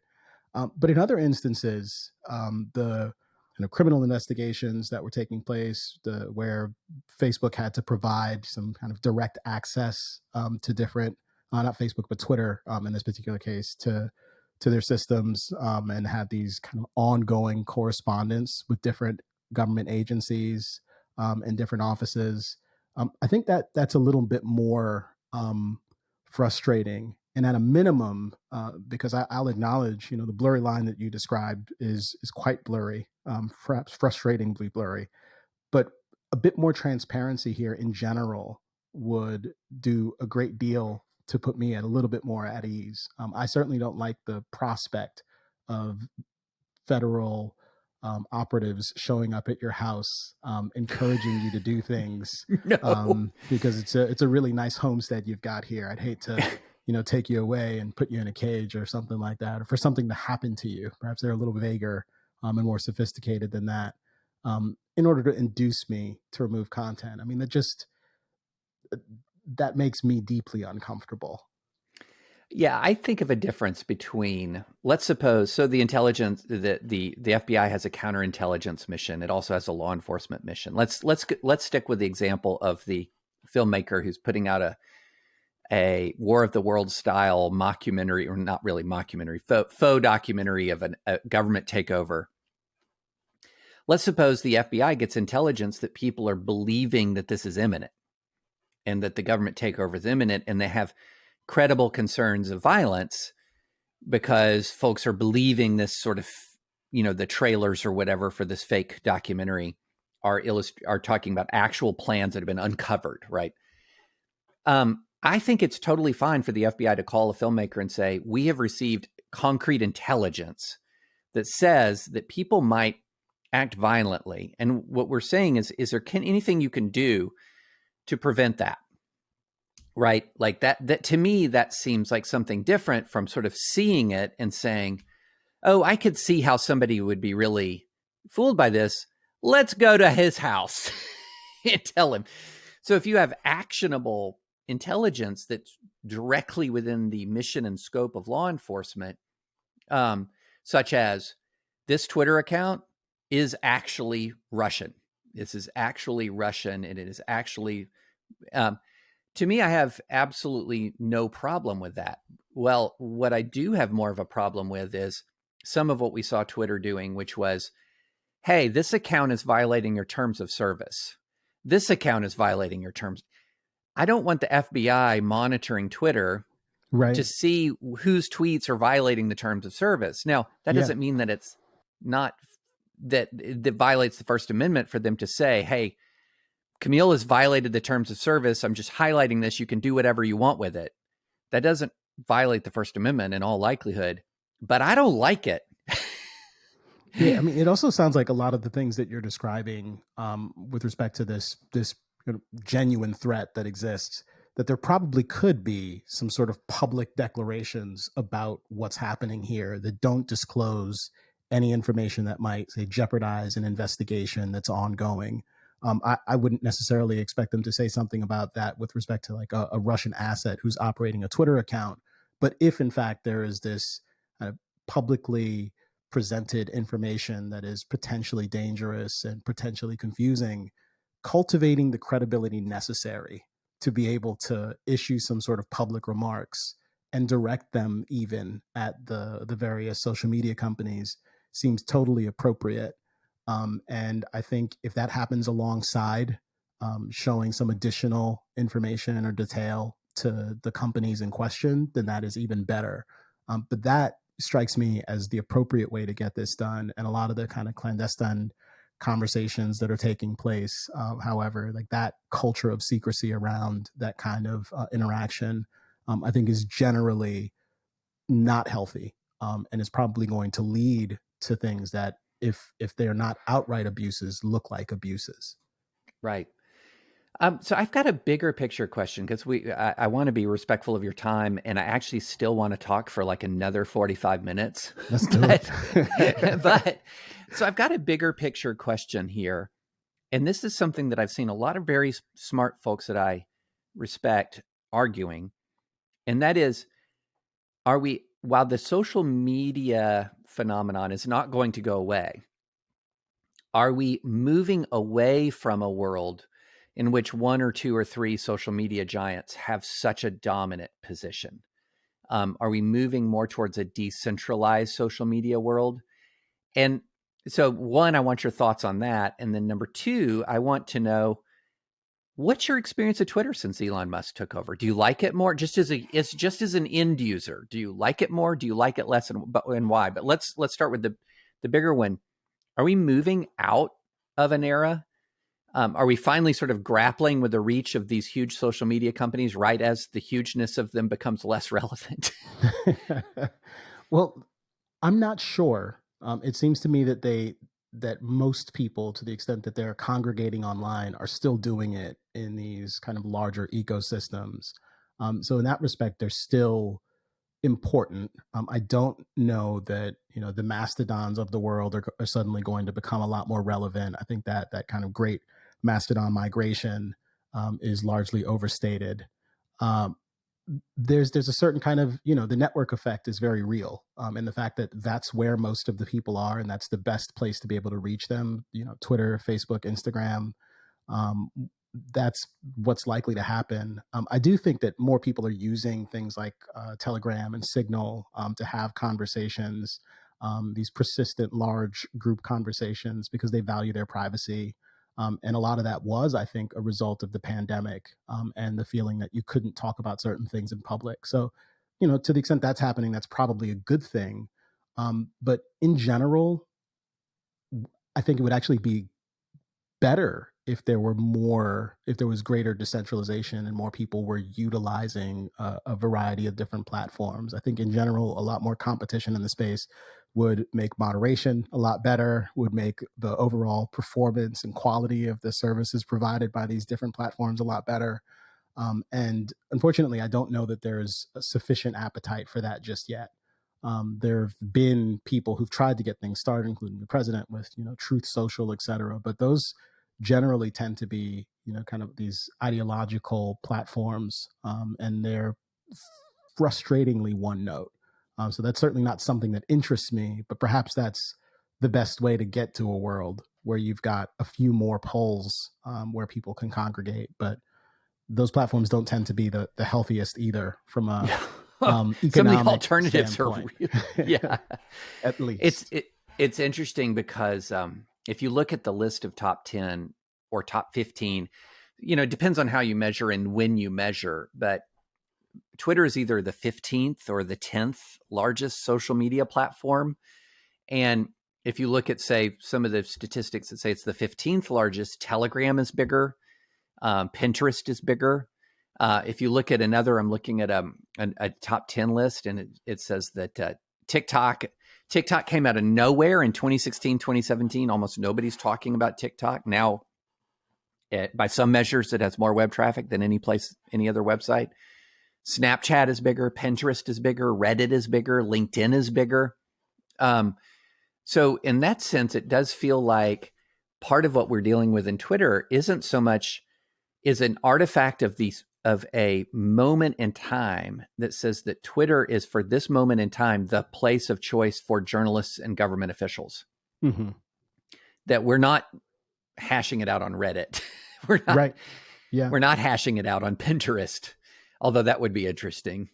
Speaker 2: But in other instances, the kind of criminal investigations that were taking place, where Facebook had to provide some kind of direct access to different, not Facebook, but Twitter in this particular case, to their systems and had these kind of ongoing correspondence with different government agencies and different offices. I think that's a little bit more frustrating. And at a minimum, because I'll acknowledge, the blurry line that you described is quite blurry, perhaps frustratingly blurry, but a bit more transparency here in general would do a great deal to put me at a little bit more at ease. I certainly don't like the prospect of federal operatives showing up at your house, encouraging you to do things, because it's a really nice homestead you've got here. I'd hate to, take you away and put you in a cage or something like that, or for something to happen to you. Perhaps they're a little vaguer and more sophisticated than that, in order to induce me to remove content. I mean, that makes me deeply uncomfortable.
Speaker 1: Yeah, I think of a difference between, let's suppose, so the intelligence, the FBI has a counterintelligence mission. It also has a law enforcement mission. Let's stick with the example of the filmmaker who's putting out a War of the Worlds style mockumentary, or not really mockumentary, faux documentary of a government takeover. Let's suppose the FBI gets intelligence that people are believing that this is imminent and that the government takeover is imminent, and they have credible concerns of violence because folks are believing this sort of, the trailers or whatever for this fake documentary are talking about actual plans that have been uncovered, right? I think it's totally fine for the FBI to call a filmmaker and say, we have received concrete intelligence that says that people might act violently. And what we're saying is there anything you can do to prevent that? Right? Like that to me, that seems like something different from sort of seeing it and saying, oh, I could see how somebody would be really fooled by this. Let's go to his house and tell him. So if you have actionable intelligence that's directly within the mission and scope of law enforcement, such as this Twitter account is actually Russian. This is actually Russian, and it is actually, to me, I have absolutely no problem with that. Well, what I do have more of a problem with is some of what we saw Twitter doing, which was, hey, this account is violating your terms of service. This account is violating your terms. I don't want the FBI monitoring Twitter to see whose tweets are violating the terms of service. Now, that doesn't mean that it's not, that violates the First Amendment for them to say, hey, Camille has violated the terms of service. I'm just highlighting this. You can do whatever you want with it. That doesn't violate the First Amendment in all likelihood, but I don't like it.
Speaker 2: Yeah, I mean, it also sounds like a lot of the things that you're describing with respect to this genuine threat that exists, that there probably could be some sort of public declarations about what's happening here that don't disclose any information that might, say, jeopardize an investigation that's ongoing. I wouldn't necessarily expect them to say something about that with respect to like a Russian asset who's operating a Twitter account. But if in fact there is this publicly presented information that is potentially dangerous and potentially confusing, cultivating the credibility necessary to be able to issue some sort of public remarks and direct them even at the various social media companies seems totally appropriate. And I think if that happens alongside showing some additional information or detail to the companies in question, then that is even better. But that strikes me as the appropriate way to get this done. And a lot of the kind of clandestine conversations that are taking place, however, like that culture of secrecy around that kind of interaction, I think is generally not healthy, and is probably going to lead to things that, if they're not outright abuses, look like abuses.
Speaker 1: Right. So I've got a bigger picture question, because I want to be respectful of your time, and I actually still want to talk for like another 45 minutes.
Speaker 2: Let's do it.
Speaker 1: But so I've got a bigger picture question here. And this is something that I've seen a lot of very smart folks that I respect arguing. And that is, while the social media phenomenon is not going to go away, are we moving away from a world in which one or two or three social media giants have such a dominant position? Are we moving more towards a decentralized social media world? And so, one, I want your thoughts on that. And then number two, I want to know, what's your experience of Twitter since Elon Musk took over? Do you like it more? Just as an end user, do you like it more? Do you like it less, and why? But let's start with the bigger one. Are we moving out of an era? Are we finally sort of grappling with the reach of these huge social media companies right as the hugeness of them becomes less relevant?
Speaker 2: Well, I'm not sure. It seems to me that most people, to the extent that they're congregating online, are still doing it in these kind of larger ecosystems. So in that respect, they're still important. I don't know that the mastodons of the world are suddenly going to become a lot more relevant. I think that kind of great mastodon migration is largely overstated. there's a certain kind of, the network effect is very real, and the fact that that's where most of the people are, and that's the best place to be able to reach them. Twitter, Facebook, Instagram. Um, that's what's likely to happen. I do think that more people are using things like Telegram and Signal to have conversations, these persistent large group conversations, because they value their privacy. And a lot of that was, I think, a result of the pandemic, and the feeling that you couldn't talk about certain things in public. So, to the extent that's happening, that's probably a good thing. But in general, I think it would actually be better if there was greater decentralization and more people were utilizing a variety of different platforms. I think in general, a lot more competition in the space would make moderation a lot better, would make the overall performance and quality of the services provided by these different platforms a lot better. And unfortunately, I don't know that there's a sufficient appetite for that just yet. There have been people who've tried to get things started, including the president, with Truth Social, et cetera. But those generally tend to be kind of these ideological platforms, and they're frustratingly one note. So that's certainly not something that interests me. But perhaps that's the best way to get to a world where you've got a few more poles, where people can congregate. But those platforms don't tend to be the healthiest either from a economic
Speaker 1: some of the alternatives
Speaker 2: standpoint.
Speaker 1: are really, yeah.
Speaker 2: At least
Speaker 1: It's interesting because if you look at the list of top 10 or top 15, it depends on how you measure and when you measure, but Twitter is either the 15th or the 10th largest social media platform. And if you look at, say, some of the statistics that say it's the 15th largest, Telegram is bigger, Pinterest is bigger. If you look at another, I'm looking at a top 10 list, and it says that TikTok came out of nowhere in 2016, 2017. Almost nobody's talking about TikTok. Now, by some measures, it has more web traffic than any other website. Snapchat is bigger, Pinterest is bigger, Reddit is bigger, LinkedIn is bigger. So in that sense, it does feel like part of what we're dealing with in Twitter isn't so much is an artifact of a moment in time that says that Twitter is, for this moment in time, the place of choice for journalists and government officials.
Speaker 2: Mm-hmm.
Speaker 1: That we're not hashing it out on Reddit. We're not,
Speaker 2: right. Yeah.
Speaker 1: We're not hashing it out on Pinterest, although that would be interesting.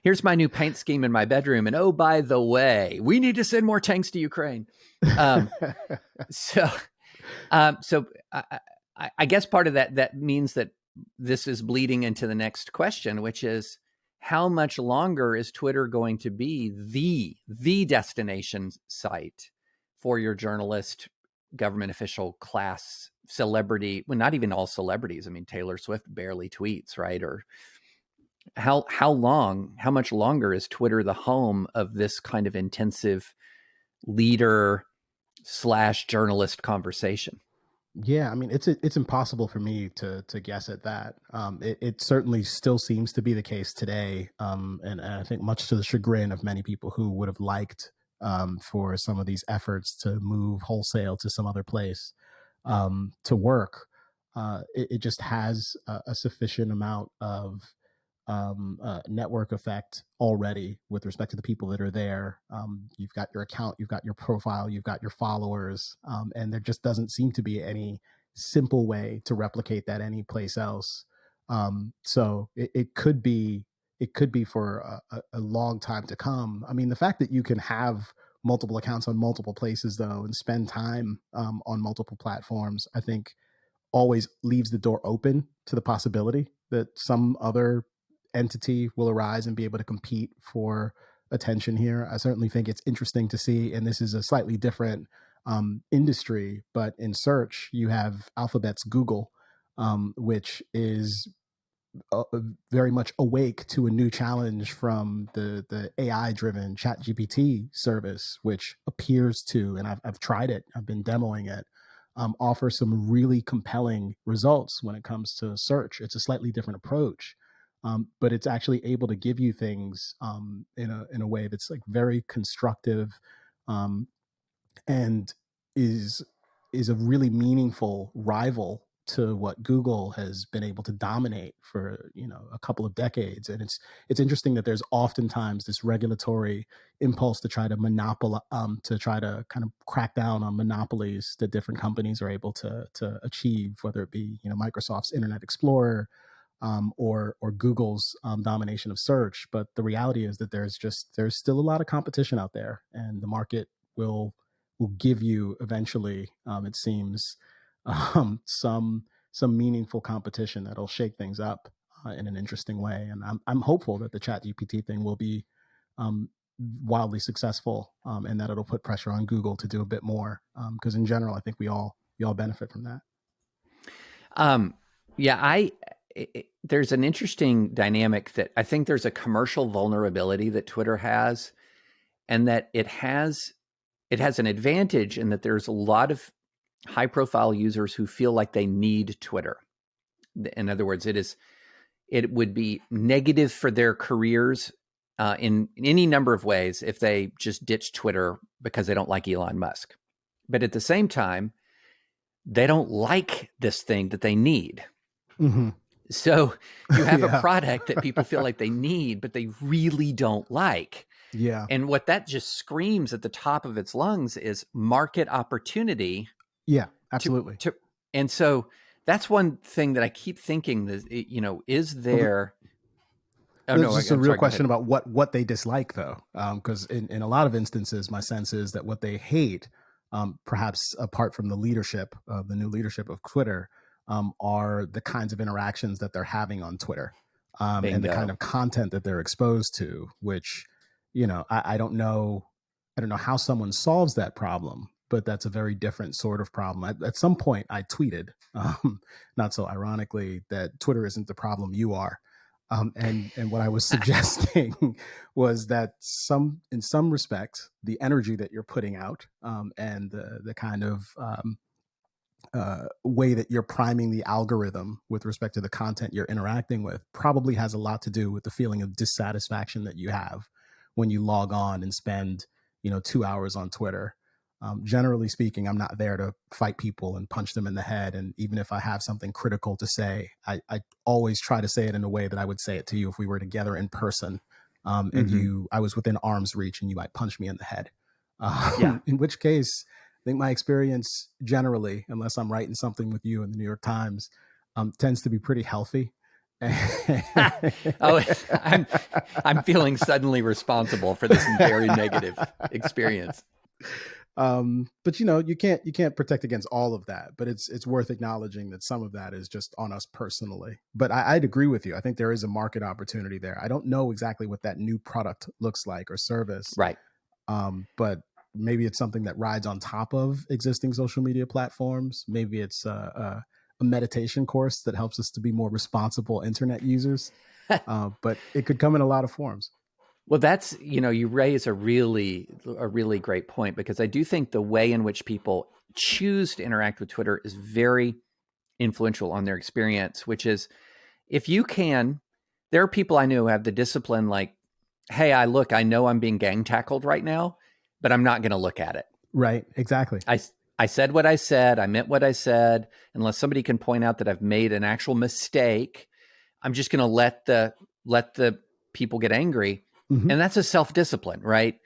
Speaker 1: Here's my new paint scheme in my bedroom. And oh, by the way, we need to send more tanks to Ukraine. So I guess part of that means that this is bleeding into the next question, which is, how much longer is Twitter going to be the destination site for your journalist, government official, class, celebrity? Well, not even all celebrities. I mean, Taylor Swift barely tweets, right? Or how much longer is Twitter the home of this kind of intensive leader / journalist conversation?
Speaker 2: Yeah, I mean, it's impossible for me to guess at that. It certainly still seems to be the case today, and I think much to the chagrin of many people who would have liked, for some of these efforts to move wholesale to some other place, to work. It just has a sufficient amount of network effect already with respect to the people that are there. You've got your account, you've got your profile, you've got your followers, and there just doesn't seem to be any simple way to replicate that anyplace else. So it could be for a long time to come. I mean, the fact that you can have multiple accounts on multiple places, though, and spend time on multiple platforms, I think always leaves the door open to the possibility that some other entity will arise and be able to compete for attention here. I certainly think it's interesting to see, and this is a slightly different industry, but in search, you have Alphabet's Google, which is very much awake to a new challenge from the AI-driven ChatGPT service, which appears to, and I've tried it, I've been demoing it, offer some really compelling results when it comes to search. It's a slightly different approach, but it's actually able to give you things in a way that's like very constructive, and is a really meaningful rival to what Google has been able to dominate for, a couple of decades. And it's interesting that there's oftentimes this regulatory impulse to try to to try to kind of crack down on monopolies that different companies are able to achieve, whether it be, Microsoft's Internet Explorer, or Google's domination of search. But the reality is that there's still a lot of competition out there, and the market will give you eventually, it seems, some meaningful competition that'll shake things up in an interesting way. And I'm hopeful that the ChatGPT thing will be wildly successful, and that it'll put pressure on Google to do a bit more. Because in general, I think we all benefit from that.
Speaker 1: Yeah, there's an interesting dynamic that I think there's a commercial vulnerability that Twitter has, and that it has an advantage in that there's a lot of high profile users who feel like they need Twitter. In other words, it would be negative for their careers in any number of ways if they just ditch Twitter because they don't like Elon Musk. But at the same time, they don't like this thing that they need.
Speaker 2: Mm-hmm.
Speaker 1: So you have a product that people feel like they need, but they really don't like.
Speaker 2: Yeah.
Speaker 1: And what that just screams at the top of its lungs is market opportunity.
Speaker 2: Yeah, absolutely.
Speaker 1: And so that's one thing that I keep thinking that, is there...
Speaker 2: Oh, no, just a real question about what they dislike, though, because in a lot of instances, my sense is that what they hate, perhaps apart from the leadership, the new leadership of Twitter, are the kinds of interactions that they're having on Twitter, and the kind of content that they're exposed to, which, I don't know how someone solves that problem, but that's a very different sort of problem. At some point, I tweeted, not so ironically, that Twitter isn't the problem, you are. And what I was suggesting was that in some respects, the energy that you're putting out, and the kind of way that you're priming the algorithm with respect to the content you're interacting with probably has a lot to do with the feeling of dissatisfaction that you have when you log on and spend 2 hours on Twitter. Generally speaking, I'm not there to fight people and punch them in the head. And even if I have something critical to say, I always try to say it in a way that I would say it to you if we were together in person, and I was within arm's reach and you might punch me in the head. In which case, I think my experience generally, unless I'm writing something with you in the New York Times, tends to be pretty healthy.
Speaker 1: Oh, I'm feeling suddenly responsible for this very negative experience.
Speaker 2: But you can't protect against all of that, but it's worth acknowledging that some of that is just on us personally. But I'd agree with you. I think there is a market opportunity there. I don't know exactly what that new product looks like or service.
Speaker 1: Right.
Speaker 2: But maybe it's something that rides on top of existing social media platforms. Maybe it's a meditation course that helps us to be more responsible internet users. But it could come in a lot of forms.
Speaker 1: Well, that's, you raise a really great point, because I do think the way in which people choose to interact with Twitter is very influential on their experience, which is, if you can, there are people I know who have the discipline, like, hey, I know I'm being gang tackled right now, but I'm not going to look at it.
Speaker 2: Right. Exactly.
Speaker 1: I said what I said. I meant what I said. Unless somebody can point out that I've made an actual mistake, I'm just going to let the people get angry. Mm-hmm. And that's a self-discipline, right?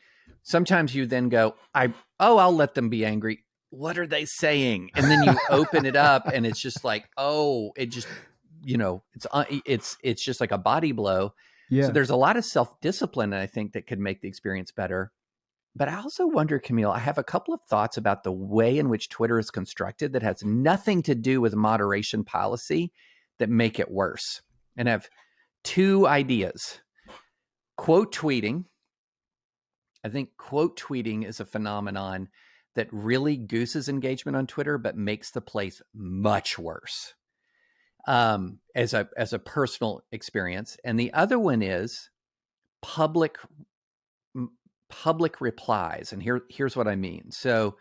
Speaker 1: Sometimes you then go, I'll let them be angry. What are they saying? And then you open it up and it's just like, it just, it's just like a body blow. Yeah. So there's a lot of self-discipline, I think, that could make the experience better. But I also wonder, Camille, I have a couple of thoughts about the way in which Twitter is constructed that has nothing to do with moderation policy that make it worse. And I have two ideas. Quote tweeting. I think quote tweeting is a phenomenon that really gooses engagement on Twitter, but makes the place much worse, as a personal experience. And the other one is public replies. And here's what I mean. So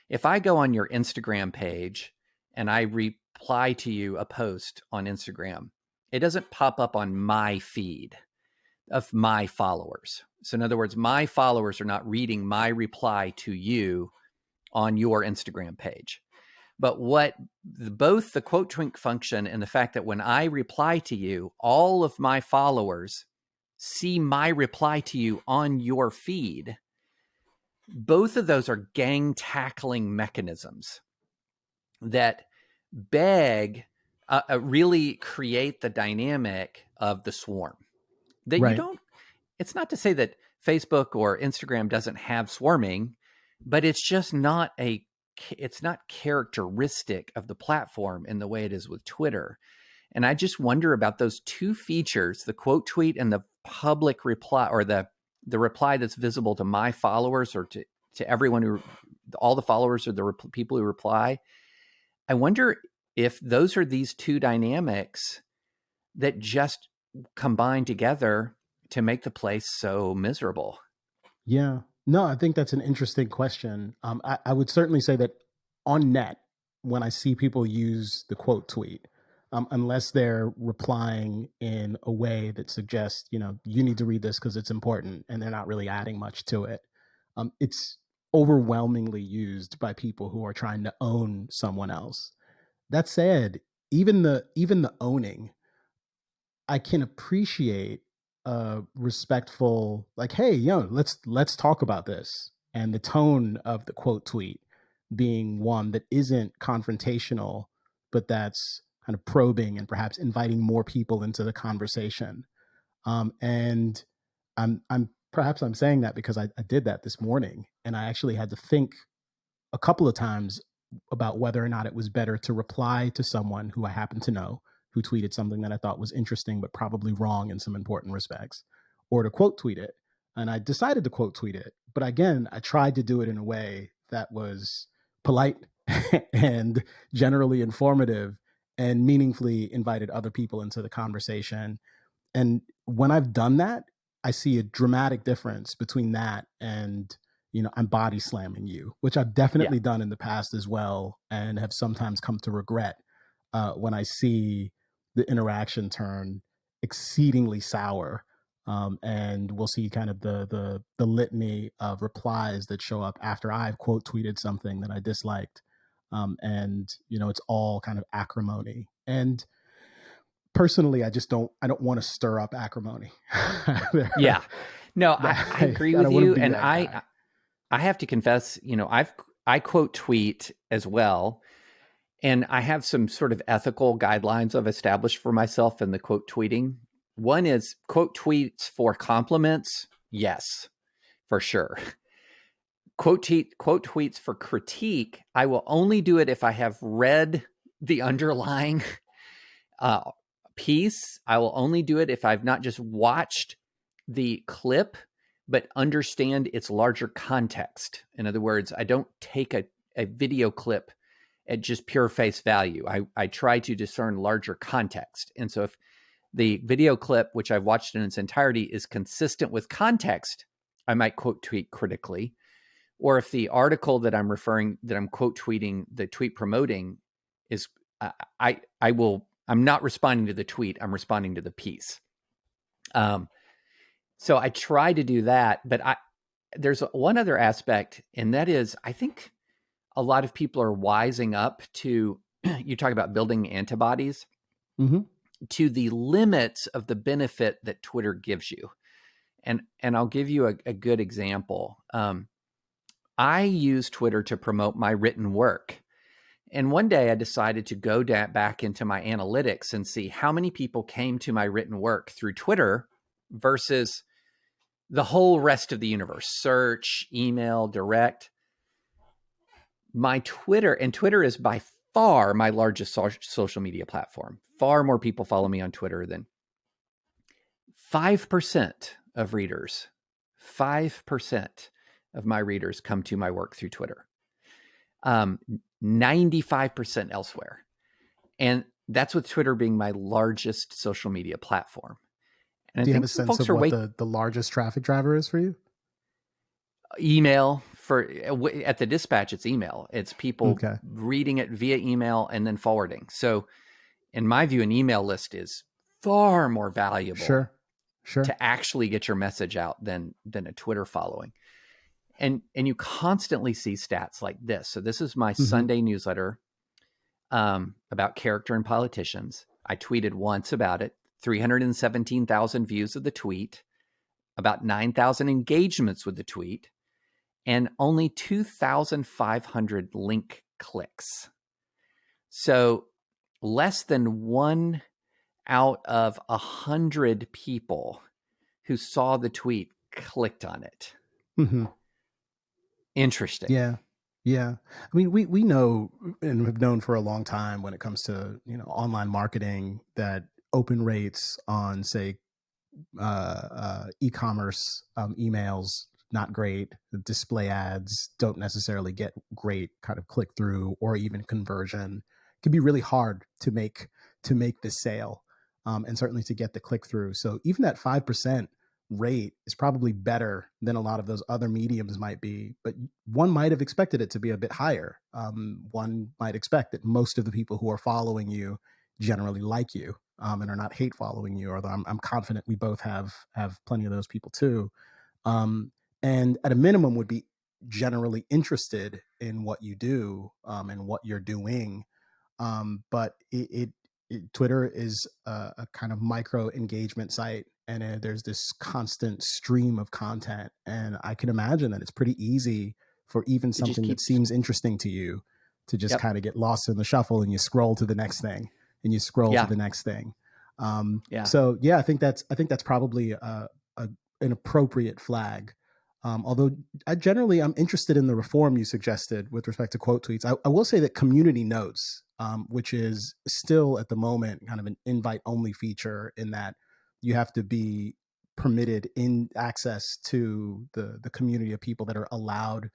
Speaker 1: if I go on your Instagram page and I reply to you a post on Instagram, it doesn't pop up on my feed of my followers. So in other words, my followers are not reading my reply to you on your Instagram page. But what both the quote tweet function and the fact that when I reply to you, all of my followers see my reply to you on your feed, both of those are gang tackling mechanisms that really create the dynamic of the swarm. That
Speaker 2: Right.
Speaker 1: you don't, it's not to say that Facebook or Instagram doesn't have swarming, but it's just not it's not characteristic of the platform in the way it is with Twitter. And I just wonder about those two features, the quote tweet and the public reply, or the reply that's visible to my followers or to everyone all the followers or the people who reply. I wonder if those are these two dynamics that just combine together to make the place so miserable.
Speaker 2: Yeah. No, I think that's an interesting question. I would certainly say that on net, when I see people use the quote tweet, unless they're replying in a way that suggests, you need to read this because it's important, and they're not really adding much to it, it's overwhelmingly used by people who are trying to own someone else. That said, even the owning, I can appreciate respectful, like, hey, let's talk about this, and the tone of the quote tweet being one that isn't confrontational, but that's kind of probing and perhaps inviting more people into the conversation. And I'm saying that because I did that this morning, and I actually had to think a couple of times about whether or not it was better to reply to someone who I happen to know who tweeted something that I thought was interesting but probably wrong in some important respects, or to quote tweet it. And I decided to quote tweet it. But again, I tried to do it in a way that was polite and generally informative and meaningfully invited other people into the conversation. And when I've done that, I see a dramatic difference between that and, I'm body slamming you, which I've definitely done in the past as well, and have sometimes come to regret when I see the interaction turn exceedingly sour. And we'll see kind of the litany of replies that show up after I've quote tweeted something that I disliked. And it's all kind of acrimony. And personally, I don't want to stir up acrimony.
Speaker 1: Yeah, no, I agree with you. And I have to confess, I quote tweet as well. And I have some sort of ethical guidelines I've established for myself in the quote tweeting. One is quote tweets for compliments. Yes, for sure. Quote tweets for critique. I will only do it if I have read the underlying piece. I will only do it if I've not just watched the clip, but understand its larger context. In other words, I don't take a video clip at just pure face value. I try to discern larger context. And so if the video clip, which I've watched in its entirety, is consistent with context, I might quote tweet critically. Or if the article that I'm quote tweeting, the tweet promoting is, I'm not responding to the tweet, I'm responding to the piece. So I try to do that, but there's one other aspect, and that is, I think a lot of people are wising up to, you talk about building antibodies, to the limits of the benefit that Twitter gives you. And I'll give you a good example. I use Twitter to promote my written work. And one day I decided to go back into my analytics and see how many people came to my written work through Twitter versus the whole rest of the universe, search, email, direct. My Twitter, and Twitter is by far my largest social media platform. Far more people follow me on Twitter than 5% of readers. 5% of my readers come to my work through Twitter. 95% elsewhere. And that's with Twitter being my largest social media platform. And
Speaker 2: do you have a sense of what the largest traffic driver is for you?
Speaker 1: Email. At the Dispatch, it's email. It's people reading it via email and then forwarding. So in my view, an email list is far more valuable to actually get your message out than a Twitter following. And you constantly see stats like this. So this is my Sunday newsletter. about character and politicians. I tweeted once about it, 317,000 views of the tweet, about 9,000 engagements with the tweet, and only 2,500 link clicks. So less than 1 out of 100 people who saw the tweet clicked on it.
Speaker 2: Mm-hmm.
Speaker 1: Interesting.
Speaker 2: Yeah. Yeah. I mean, we know and have known for a long time when it comes to, online marketing that open rates on, say, e-commerce emails, not great. The display ads don't necessarily get great kind of click through or even conversion. It can be really hard to make the sale, and certainly to get the click through. So even that 5% rate is probably better than a lot of those other mediums might be, but one might have expected it to be a bit higher. One might expect that most of the people who are following you generally like you, and are not hate following you, although I'm confident we both have plenty of those people too. And at a minimum would be generally interested in what you do, and what you're doing. But Twitter is a kind of micro engagement site, and there's this constant stream of content. And I can imagine that it's pretty easy for even something that seems interesting to you to just kind of get lost in the shuffle, and you scroll to the next thing, and you scroll to the next thing. So yeah, I think that's probably an appropriate flag. Although I'm interested in the reform you suggested with respect to quote tweets. I will say that community notes, which is still at the moment kind of an invite only feature, in that you have to be permitted in access to the community of people that are allowed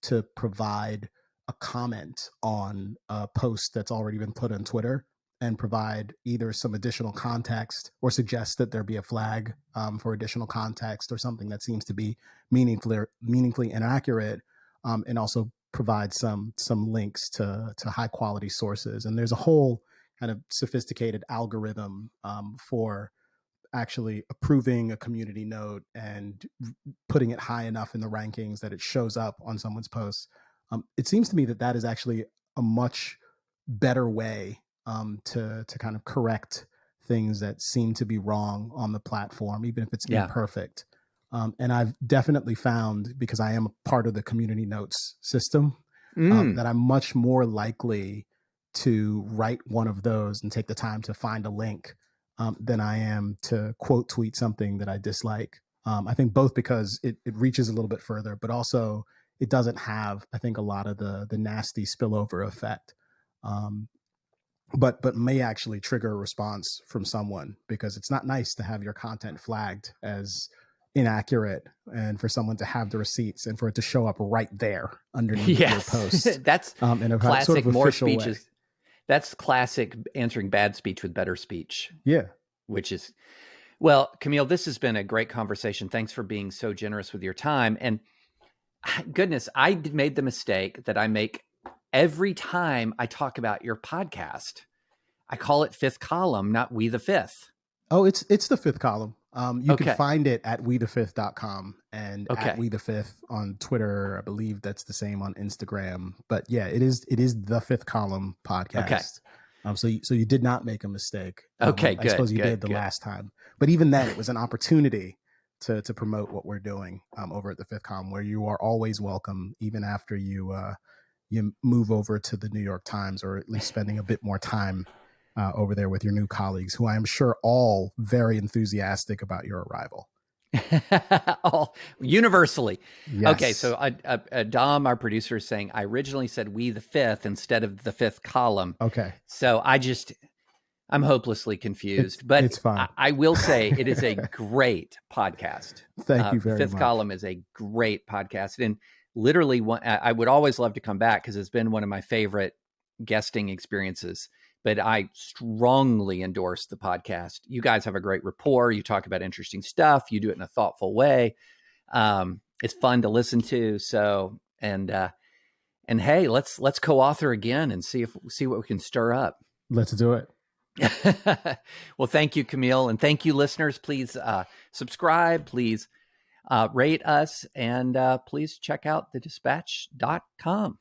Speaker 2: to provide a comment on a post that's already been put on Twitter, and provide either some additional context or suggest that there be a flag for additional context or something that seems to be meaningfully inaccurate, and also provide some links to high quality sources. And there's a whole kind of sophisticated algorithm for actually approving a community note and putting it high enough in the rankings that it shows up on someone's posts. It seems to me that is actually a much better way to kind of correct things that seem to be wrong on the platform, even if it's imperfect. And I've definitely found, because I am a part of the community notes system, that I'm much more likely to write one of those and take the time to find a link than I am to quote tweet something that I dislike. I think both because it reaches a little bit further, but also it doesn't have, I think, a lot of the nasty spillover effect. But may actually trigger a response from someone, because it's not nice to have your content flagged as inaccurate, and for someone to have the receipts and for it to show up right there underneath your post.
Speaker 1: That's
Speaker 2: in a
Speaker 1: classic
Speaker 2: sort of
Speaker 1: more
Speaker 2: official
Speaker 1: speeches.
Speaker 2: way.
Speaker 1: That's classic answering bad speech with better speech.
Speaker 2: Yeah.
Speaker 1: Which is, well, Camille, this has been a great conversation. Thanks for being so generous with your time. And goodness, I made the mistake that I make every time I talk about your podcast. I call it Fifth Column, not We the Fifth.
Speaker 2: Oh, it's the Fifth Column. You can find it at wethefifth.com and at We the Fifth on Twitter. I believe that's the same on Instagram. But yeah, it is the Fifth Column podcast. Okay. So you did not make a mistake.
Speaker 1: Okay,
Speaker 2: I suppose you did the last time. But even then, it was an opportunity to promote what we're doing over at the Fifth Column, where you are always welcome, even after you move over to the New York Times, or at least spending a bit more time over there with your new colleagues, who I am sure all very enthusiastic about your arrival.
Speaker 1: All universally.
Speaker 2: Yes.
Speaker 1: Okay, so Dom, our producer, is saying I originally said We the Fifth instead of the Fifth Column.
Speaker 2: Okay.
Speaker 1: So I'm hopelessly confused, but
Speaker 2: it's fine.
Speaker 1: I will say it is a great podcast.
Speaker 2: Thank you very much.
Speaker 1: Fifth Column is a great podcast, and literally, I would always love to come back, because it's been one of my favorite guesting experiences. But I strongly endorse the podcast. You guys have a great rapport. You talk about interesting stuff. You do it in a thoughtful way. It's fun to listen to. So, and hey, let's co-author again and see what we can stir up.
Speaker 2: Let's do it.
Speaker 1: Well, thank you, Camille. And thank you, listeners. Please subscribe, please rate us, and please check out thedispatch.com.